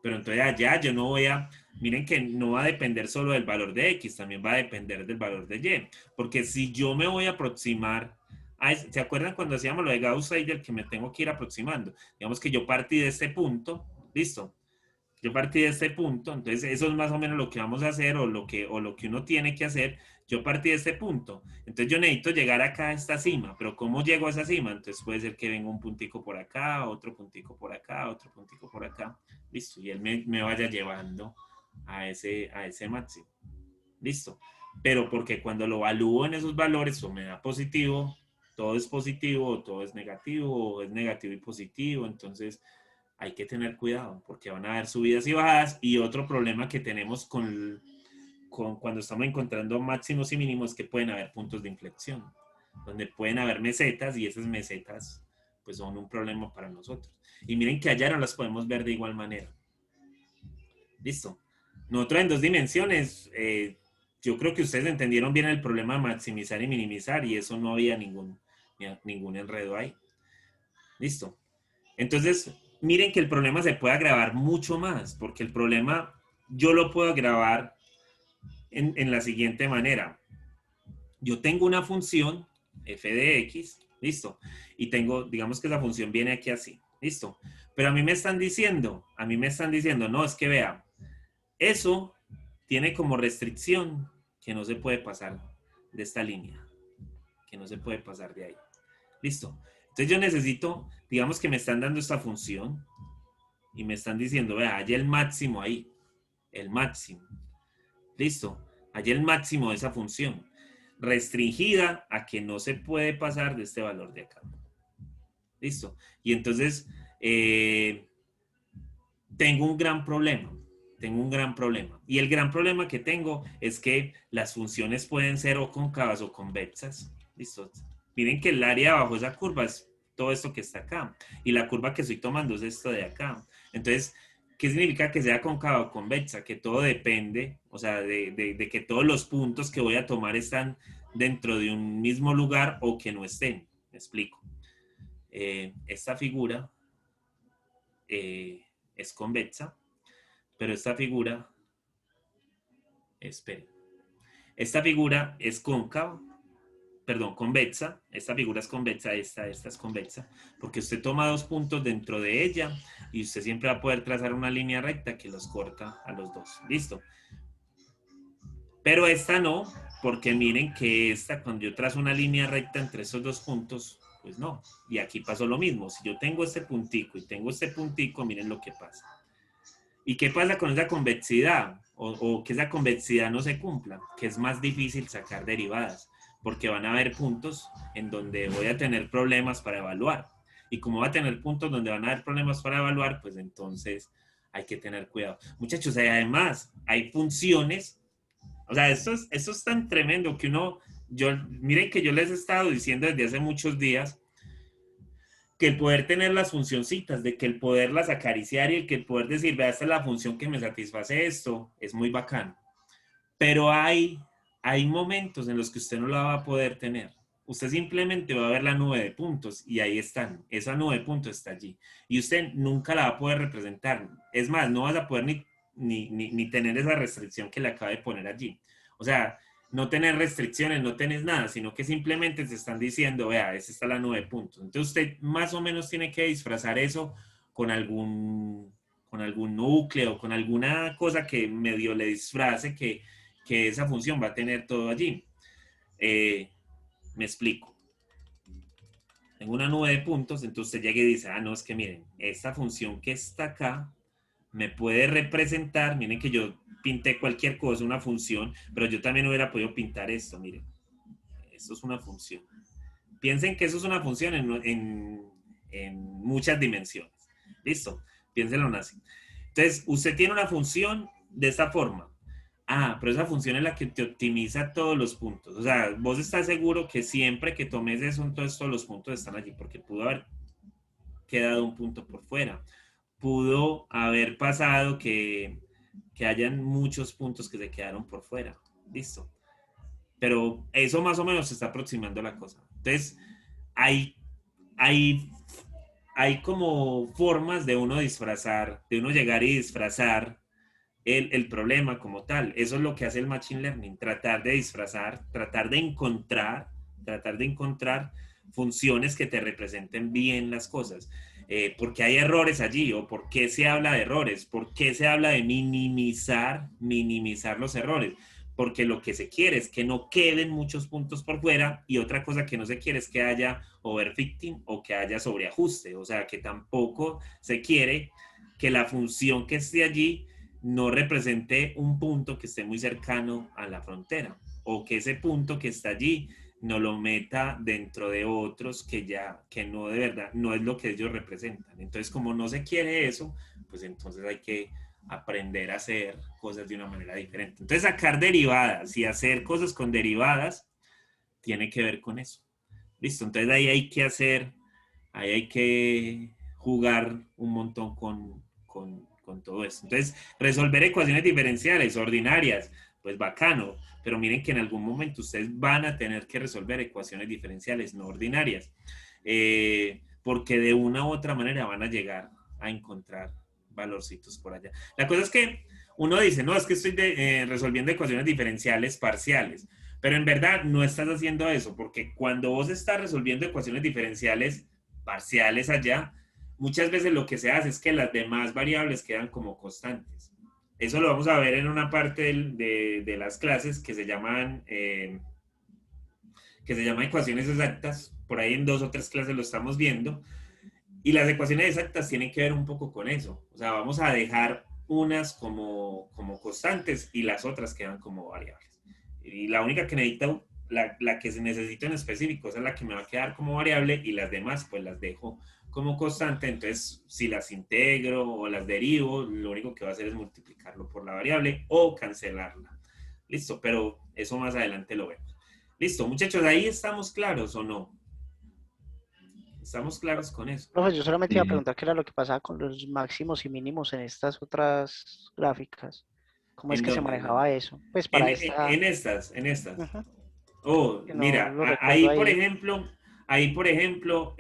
Pero entonces allá yo no voy a, miren que no va a depender solo del valor de X, también va a depender del valor de Y, porque si yo me voy a aproximar, ¿se acuerdan cuando hacíamos lo de Gauss-Seidel que me tengo que ir aproximando? Digamos que yo partí de este punto, listo, yo partí de este punto, entonces eso es más o menos lo que vamos a hacer o lo que uno tiene que hacer. Yo partí de este punto, entonces yo necesito llegar acá a esta cima, pero ¿cómo llego a esa cima? Entonces puede ser que venga un puntico por acá, otro puntico por acá, otro puntico por acá, listo, y él me vaya llevando a ese máximo, listo. Pero porque cuando lo evalúo en esos valores o me da positivo, todo es positivo o todo es negativo o es negativo y positivo, entonces hay que tener cuidado porque van a haber subidas y bajadas. Y otro problema que tenemos con cuando estamos encontrando máximos y mínimos es que pueden haber puntos de inflexión, donde pueden haber mesetas y esas mesetas pues son un problema para nosotros. Y miren que allá no las podemos ver de igual manera. Listo. Nosotros en 2 dimensiones, yo creo que ustedes entendieron bien el problema de maximizar y minimizar y eso no había ningún enredo ahí. Listo. Entonces, miren que el problema se puede agravar mucho más, porque el problema yo lo puedo agravar en la siguiente manera. Yo tengo una función f de x, listo, y tengo, digamos que esa función viene aquí así, listo, pero a mí me están diciendo, no, es que vea, eso tiene como restricción que no se puede pasar de esta línea, que no se puede pasar de ahí, listo. Entonces yo necesito, digamos que me están dando esta función y me están diciendo, vea, hay el máximo ahí, el máximo. Listo, hay el máximo de esa función, restringida a que no se puede pasar de este valor de acá. Listo. Y entonces tengo un gran problema. Y el gran problema que tengo es que las funciones pueden ser o cóncavas o convexas. Listo. Miren que el área bajo esa curva es todo esto que está acá. Y la curva que estoy tomando es esto de acá. Entonces, ¿qué significa que sea cóncava o convexa? Que todo depende, o sea, de que todos los puntos que voy a tomar están dentro de un mismo lugar o que no estén. Me explico. Esta figura es convexa, pero esta figura, esperen, esta figura es cóncava, perdón, convexa, esta figura es convexa, esta es convexa, porque usted toma 2 puntos dentro de ella y usted siempre va a poder trazar una línea recta que los corta a los dos, listo. Pero esta no, porque miren que esta, cuando yo trazo una línea recta entre esos 2 puntos, pues no, y aquí pasó lo mismo, si yo tengo este puntico y tengo este puntico, miren lo que pasa. ¿Y qué pasa con esa convexidad? O que esa convexidad no se cumpla, que es más difícil sacar derivadas, porque van a haber puntos en donde voy a tener problemas para evaluar. Y como va a tener puntos donde van a haber problemas para evaluar, pues entonces hay que tener cuidado. Muchachos, además, hay funciones, o sea, esto es tan tremendo que miren que yo les he estado diciendo desde hace muchos días, que el poder tener las funcioncitas, de que el poderlas acariciar y el que el poder decir, vea, esta es la función que me satisface esto, es muy bacano. Pero hay hay momentos en los que usted no la va a poder tener. Usted simplemente va a ver la nube de puntos y ahí están. Esa nube de puntos está allí. Y usted nunca la va a poder representar. Es más, no vas a poder ni tener esa restricción que le acaba de poner allí. O sea, no tener restricciones, no tenés nada, sino que simplemente te están diciendo, vea, esa está la nube de puntos. Entonces usted más o menos tiene que disfrazar eso con algún núcleo, con alguna cosa que medio le disfrace que esa función va a tener todo allí. Me explico. Tengo una nube de puntos, entonces usted llega y dice, no, es que miren, esta función que está acá me puede representar, miren que yo pinté cualquier cosa, una función, pero yo también hubiera podido pintar esto, miren, esto es una función. Piensen que eso es una función en muchas dimensiones. ¿Listo? Piénsenlo así. Entonces, usted tiene una función de esta forma. Pero esa función es la que te optimiza todos los puntos. O sea, vos estás seguro que siempre que tomes eso, entonces todos los puntos están allí, porque pudo haber quedado un punto por fuera. Pudo haber pasado que hayan muchos puntos que se quedaron por fuera. Listo. Pero eso más o menos se está aproximando a la cosa. Entonces, hay como formas de uno disfrazar, de uno llegar y disfrazar el problema como tal. Eso es lo que hace el Machine Learning, tratar de disfrazar, tratar de encontrar funciones que te representen bien las cosas. ¿Por qué hay errores allí? ¿O por qué se habla de errores? ¿Por qué se habla de minimizar los errores? Porque lo que se quiere es que no queden muchos puntos por fuera, y otra cosa que no se quiere es que haya overfitting o que haya sobreajuste. O sea, que tampoco se quiere que la función que esté allí no represente un punto que esté muy cercano a la frontera, o que ese punto que está allí no lo meta dentro de otros que no de verdad, no es lo que ellos representan. Entonces, como no se quiere eso, pues entonces hay que aprender a hacer cosas de una manera diferente. Entonces, sacar derivadas y hacer cosas con derivadas tiene que ver con eso. Listo, entonces ahí hay que jugar un montón con todo eso. Entonces, resolver ecuaciones diferenciales, ordinarias, pues bacano, pero miren que en algún momento ustedes van a tener que resolver ecuaciones diferenciales no ordinarias, porque de una u otra manera van a llegar a encontrar valorcitos por allá. La cosa es que uno dice, no, es que estoy resolviendo ecuaciones diferenciales parciales, pero en verdad no estás haciendo eso, porque cuando vos estás resolviendo ecuaciones diferenciales parciales allá, muchas veces lo que se hace es que las demás variables quedan como constantes. Eso lo vamos a ver en una parte de las clases que se llaman ecuaciones exactas. Por ahí en 2 o 3 clases lo estamos viendo. Y las ecuaciones exactas tienen que ver un poco con eso. O sea, vamos a dejar unas como constantes y las otras quedan como variables. Y la única que necesita, la que se necesita en específico, esa es la que me va a quedar como variable, y las demás pues las dejo como constante. Entonces, si las integro o las derivo, lo único que va a hacer es multiplicarlo por la variable o cancelarla. Listo, pero eso más adelante lo vemos. Listo, muchachos, ¿ahí estamos claros o no? ¿Estamos claros con eso? Profe, yo solamente iba a preguntar qué era lo que pasaba con los máximos y mínimos en estas otras gráficas. ¿Cómo es ¿En que se dónde? manejaba eso? Pues para esta... En estas. Ujú, Oh, que no mira, lo recuerdo ahí por ahí. ejemplo,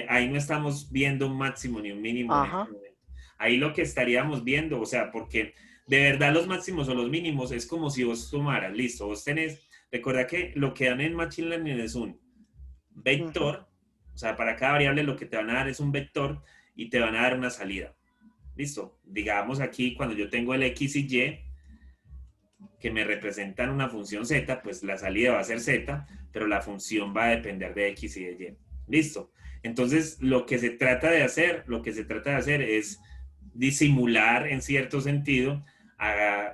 ahí no estamos viendo un máximo ni un mínimo en este Ajá, momento. Ahí lo que estaríamos viendo, o sea, porque de verdad los máximos o los mínimos es como si vos tomaras, listo, vos tenés, recuerda que lo que dan en Machine Learning es un ujú, vector, o sea, para cada variable lo que te van a dar es un vector y te van a dar una salida. Listo, digamos aquí cuando yo tengo el X y Y, que me representan una función z, pues la salida va a ser z, pero la función va a depender de x y de y. Listo. Entonces, lo que se trata de hacer es disimular en cierto sentido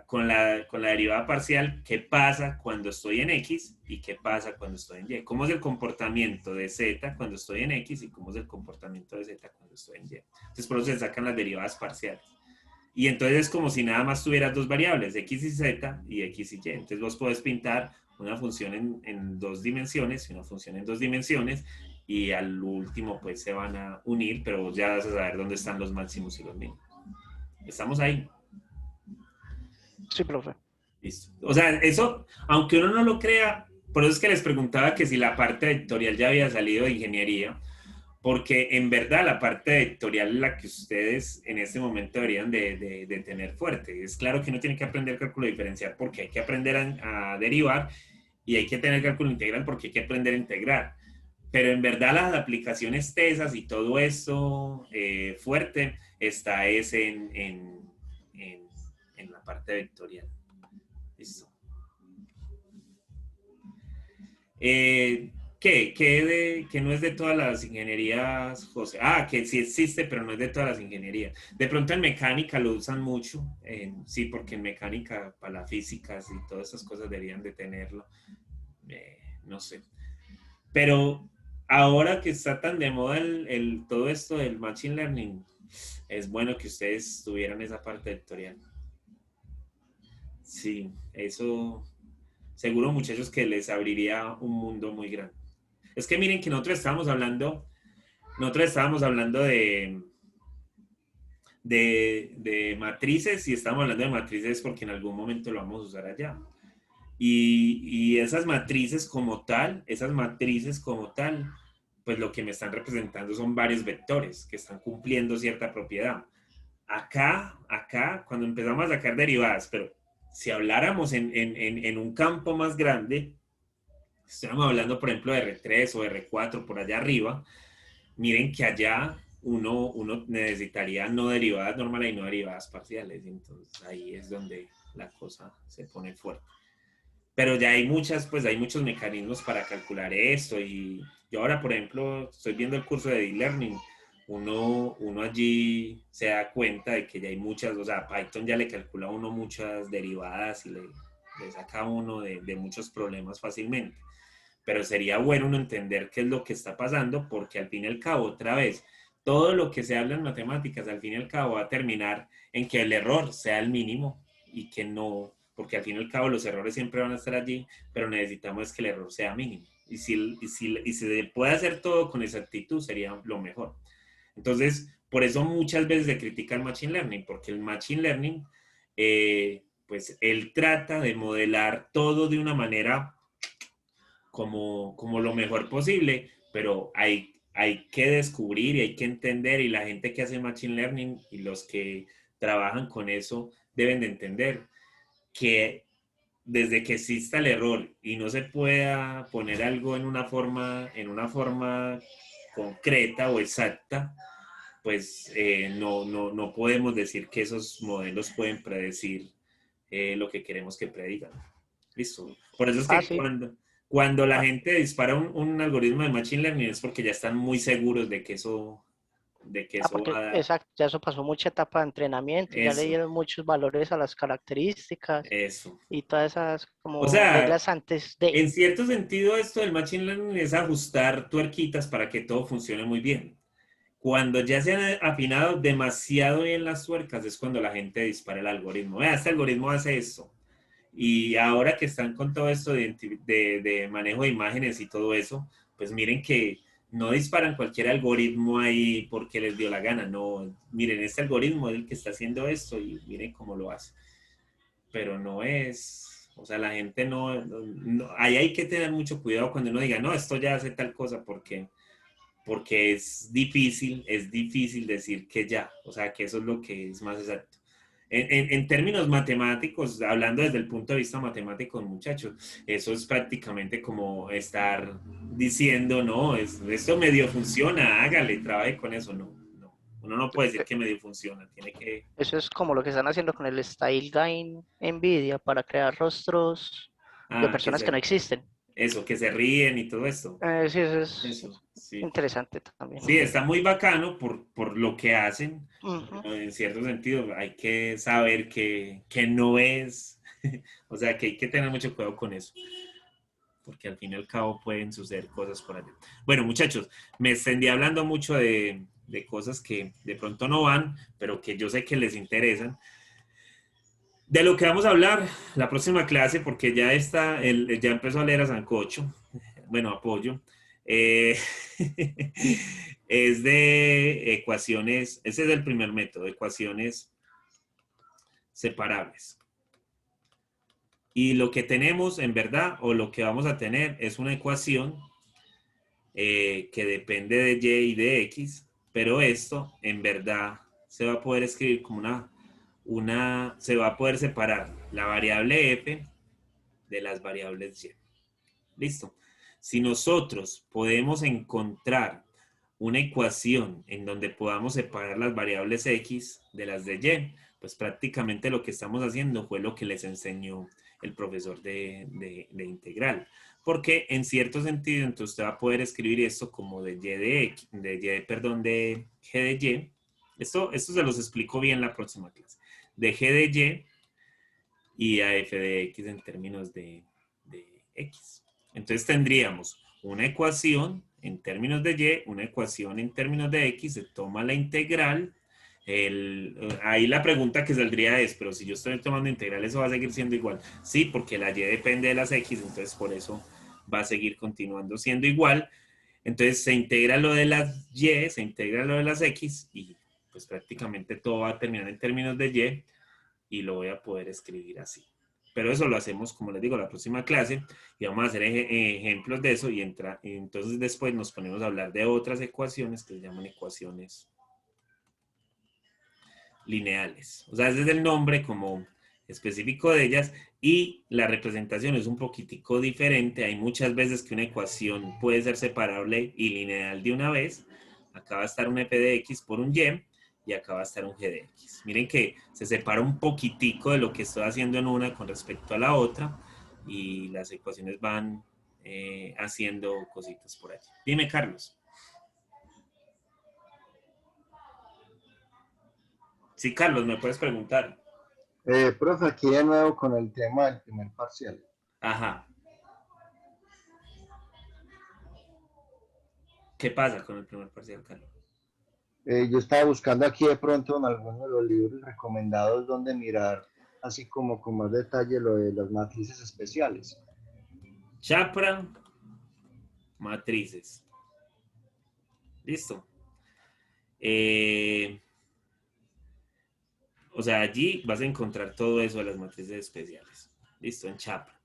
con la derivada parcial qué pasa cuando estoy en x y qué pasa cuando estoy en y. ¿Cómo es el comportamiento de z cuando estoy en x y cómo es el comportamiento de z cuando estoy en y? Entonces, por eso se sacan las derivadas parciales. Y entonces es como si nada más tuvieras dos variables, x y z y x y y. Entonces vos podés pintar una función en 2 dimensiones y una función en 2 dimensiones, y al último pues se van a unir, pero vos ya vas a saber dónde están los máximos y los mínimos. Estamos ahí. sí, profe. Listo. O sea, eso, aunque uno no lo crea, por eso es que les preguntaba que si la parte vectorial ya había salido de ingeniería, porque en verdad la parte vectorial es la que ustedes en este momento deberían de tener fuerte. Es claro que uno tiene que aprender cálculo diferencial porque hay que aprender a derivar y hay que tener cálculo integral porque hay que aprender a integrar. Pero en verdad las aplicaciones tesas y todo eso fuerte está es en la parte vectorial. Listo. Que no es de todas las ingenierías, José. Ah, que sí existe, pero no es de todas las ingenierías. De pronto en mecánica lo usan mucho. Sí, porque en mecánica, para las físicas y todas esas cosas deberían de tenerlo. No sé. Pero ahora que está tan de moda todo esto del Machine Learning, es bueno que ustedes tuvieran esa parte vectorial. Sí, eso seguro muchachos que les abriría un mundo muy grande. Es que miren que nosotros estábamos hablando de matrices y estamos hablando de matrices porque en algún momento lo vamos a usar allá. Y esas matrices como tal, pues lo que me están representando son varios vectores que están cumpliendo cierta propiedad. Acá, cuando empezamos a sacar derivadas, pero si habláramos en un campo más grande, estamos hablando, por ejemplo, de R3 o R4 por allá arriba, miren que allá uno necesitaría no derivadas normales y no derivadas parciales. Entonces ahí es donde la cosa se pone fuerte. Pero ya hay muchos mecanismos para calcular esto. Y yo ahora, por ejemplo, estoy viendo el curso de Deep Learning. Uno allí se da cuenta de que ya hay muchas, o sea, Python ya le calcula a uno muchas derivadas y le saca a uno de muchos problemas fácilmente. Pero sería bueno uno entender qué es lo que está pasando, porque al fin y al cabo, otra vez, todo lo que se habla en matemáticas, al fin y al cabo, va a terminar en que el error sea el mínimo y que no, porque al fin y al cabo los errores siempre van a estar allí, pero necesitamos que el error sea mínimo. Y si se puede hacer todo con exactitud, sería lo mejor. Entonces, por eso muchas veces se critica el Machine Learning, porque el Machine Learning, pues él trata de modelar todo de una manera como lo mejor posible, pero hay que descubrir y hay que entender, y la gente que hace Machine Learning y los que trabajan con eso deben de entender que desde que exista el error y no se pueda poner algo en una forma concreta o exacta, pues no podemos decir que esos modelos pueden predecir lo que queremos que predigan. Listo. Por eso es Ah, que sí. cuando la Ah, gente dispara un algoritmo de Machine Learning es porque ya están muy seguros de que eso porque va a dar. exacto, ya eso pasó mucha etapa de entrenamiento, ya le Eso, dieron muchos valores a las características eso. y todas esas O como sea, reglas antes de. en cierto sentido, esto del Machine Learning es ajustar tuerquitas para que todo funcione muy bien. Cuando ya se han afinado demasiado bien las tuercas es cuando la gente dispara el algoritmo. Vea, este algoritmo hace esto. Y ahora que están con todo esto de manejo de imágenes y todo eso, pues miren que no disparan cualquier algoritmo ahí porque les dio la gana. No, miren, este algoritmo es el que está haciendo esto y miren cómo lo hace. Pero no es, o sea, la gente ahí hay que tener mucho cuidado cuando uno diga, no, esto ya hace tal cosa porque es difícil decir que ya, o sea, que eso es lo que es más exacto. En términos matemáticos, hablando desde el punto de vista matemático, muchachos, eso es prácticamente como estar diciendo, no, esto medio funciona, hágale, trabaje con eso, no, no. Uno no puede decir que medio funciona, tiene que. Eso es como lo que están haciendo con el Style Guide NVIDIA para crear rostros de Ah, personas que no existen. que se ríen y todo esto. Sí, eso es Eso, sí. interesante también. Sí, está muy bacano por lo que hacen, Ujú. pero en cierto sentido hay que saber que no es, o sea, que hay que tener mucho cuidado con eso, porque al fin y al cabo pueden suceder cosas por allá. Bueno, muchachos, me extendí hablando mucho de cosas que de pronto no van, pero que yo sé que les interesan. De lo que vamos a hablar la próxima clase, porque ya empezó a leer a Sancocho, bueno, apoyo, eh, es de ecuaciones, ese es el primer método, ecuaciones separables. Y lo que tenemos en verdad, o lo que vamos a tener, es una ecuación que depende de y y de x, pero esto en verdad se va a poder escribir como se va a poder separar la variable f de las variables y. Listo. Si nosotros podemos encontrar una ecuación en donde podamos separar las variables x de las de y, pues prácticamente lo que estamos haciendo fue lo que les enseñó el profesor de integral. Porque en cierto sentido, entonces usted va a poder escribir esto como de y de x, de g de y. Esto se los explico bien la próxima clase. De g de y a f de x en términos de x. Entonces tendríamos una ecuación en términos de y, una ecuación en términos de x, se toma la integral. Ahí la pregunta que saldría es, pero si yo estoy tomando integral, ¿eso va a seguir siendo igual? Sí, porque la y depende de las x, entonces por eso va a seguir continuando siendo igual. Entonces se integra lo de las y, se integra lo de las x y pues prácticamente todo va a terminar en términos de y lo voy a poder escribir así. Pero eso lo hacemos, como les digo, la próxima clase y vamos a hacer ejemplos de eso y entonces después nos ponemos a hablar de otras ecuaciones que se llaman ecuaciones lineales. O sea, ese es el nombre como específico de ellas y la representación es un poquitico diferente. Hay muchas veces que una ecuación puede ser separable y lineal de una vez. Acá va a estar un f de x por un y acá va a estar un g de x. Miren que se separa un poquitico de lo que estoy haciendo en una con respecto a la otra y las ecuaciones van haciendo cositas por allí. Dime, Carlos. Sí, Carlos, me puedes preguntar. Profe, aquí de nuevo con el tema del primer parcial. Ajá. ¿Qué pasa con el primer parcial, Carlos? Yo estaba buscando aquí de pronto en algunos de los libros recomendados donde mirar, así como con más detalle, lo de las matrices especiales. Chapra, matrices. Listo. O sea, allí vas a encontrar todo eso de las matrices especiales. Listo, en Chapra.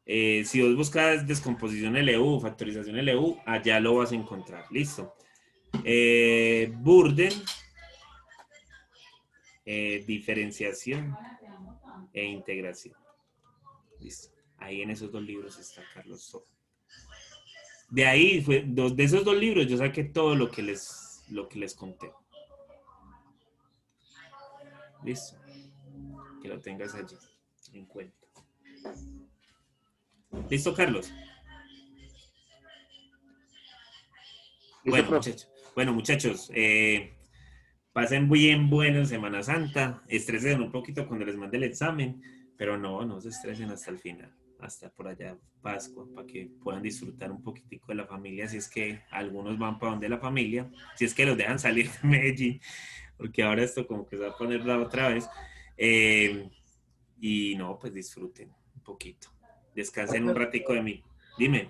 Si vos buscas descomposición LU, factorización LU, allá lo vas a encontrar. Listo. Burden, diferenciación e integración. Listo. Ahí en esos dos libros está Carlos todo. De ahí, de esos dos libros, yo saqué todo lo que les conté. Listo. Que lo tengas allí en cuenta. ¿Listo, Carlos? ¿Listo, profe? Bueno, muchachos, pasen bien bueno en Semana Santa, estresen un poquito cuando les mande el examen, pero no se estresen hasta el final, hasta por allá Pascua, para que puedan disfrutar un poquitico de la familia, si es que algunos van para donde la familia, si es que los dejan salir de Medellín, porque ahora esto como que se va a poner bravo otra vez, y no, pues disfruten un poquito, descansen un ratico de mí. Dime.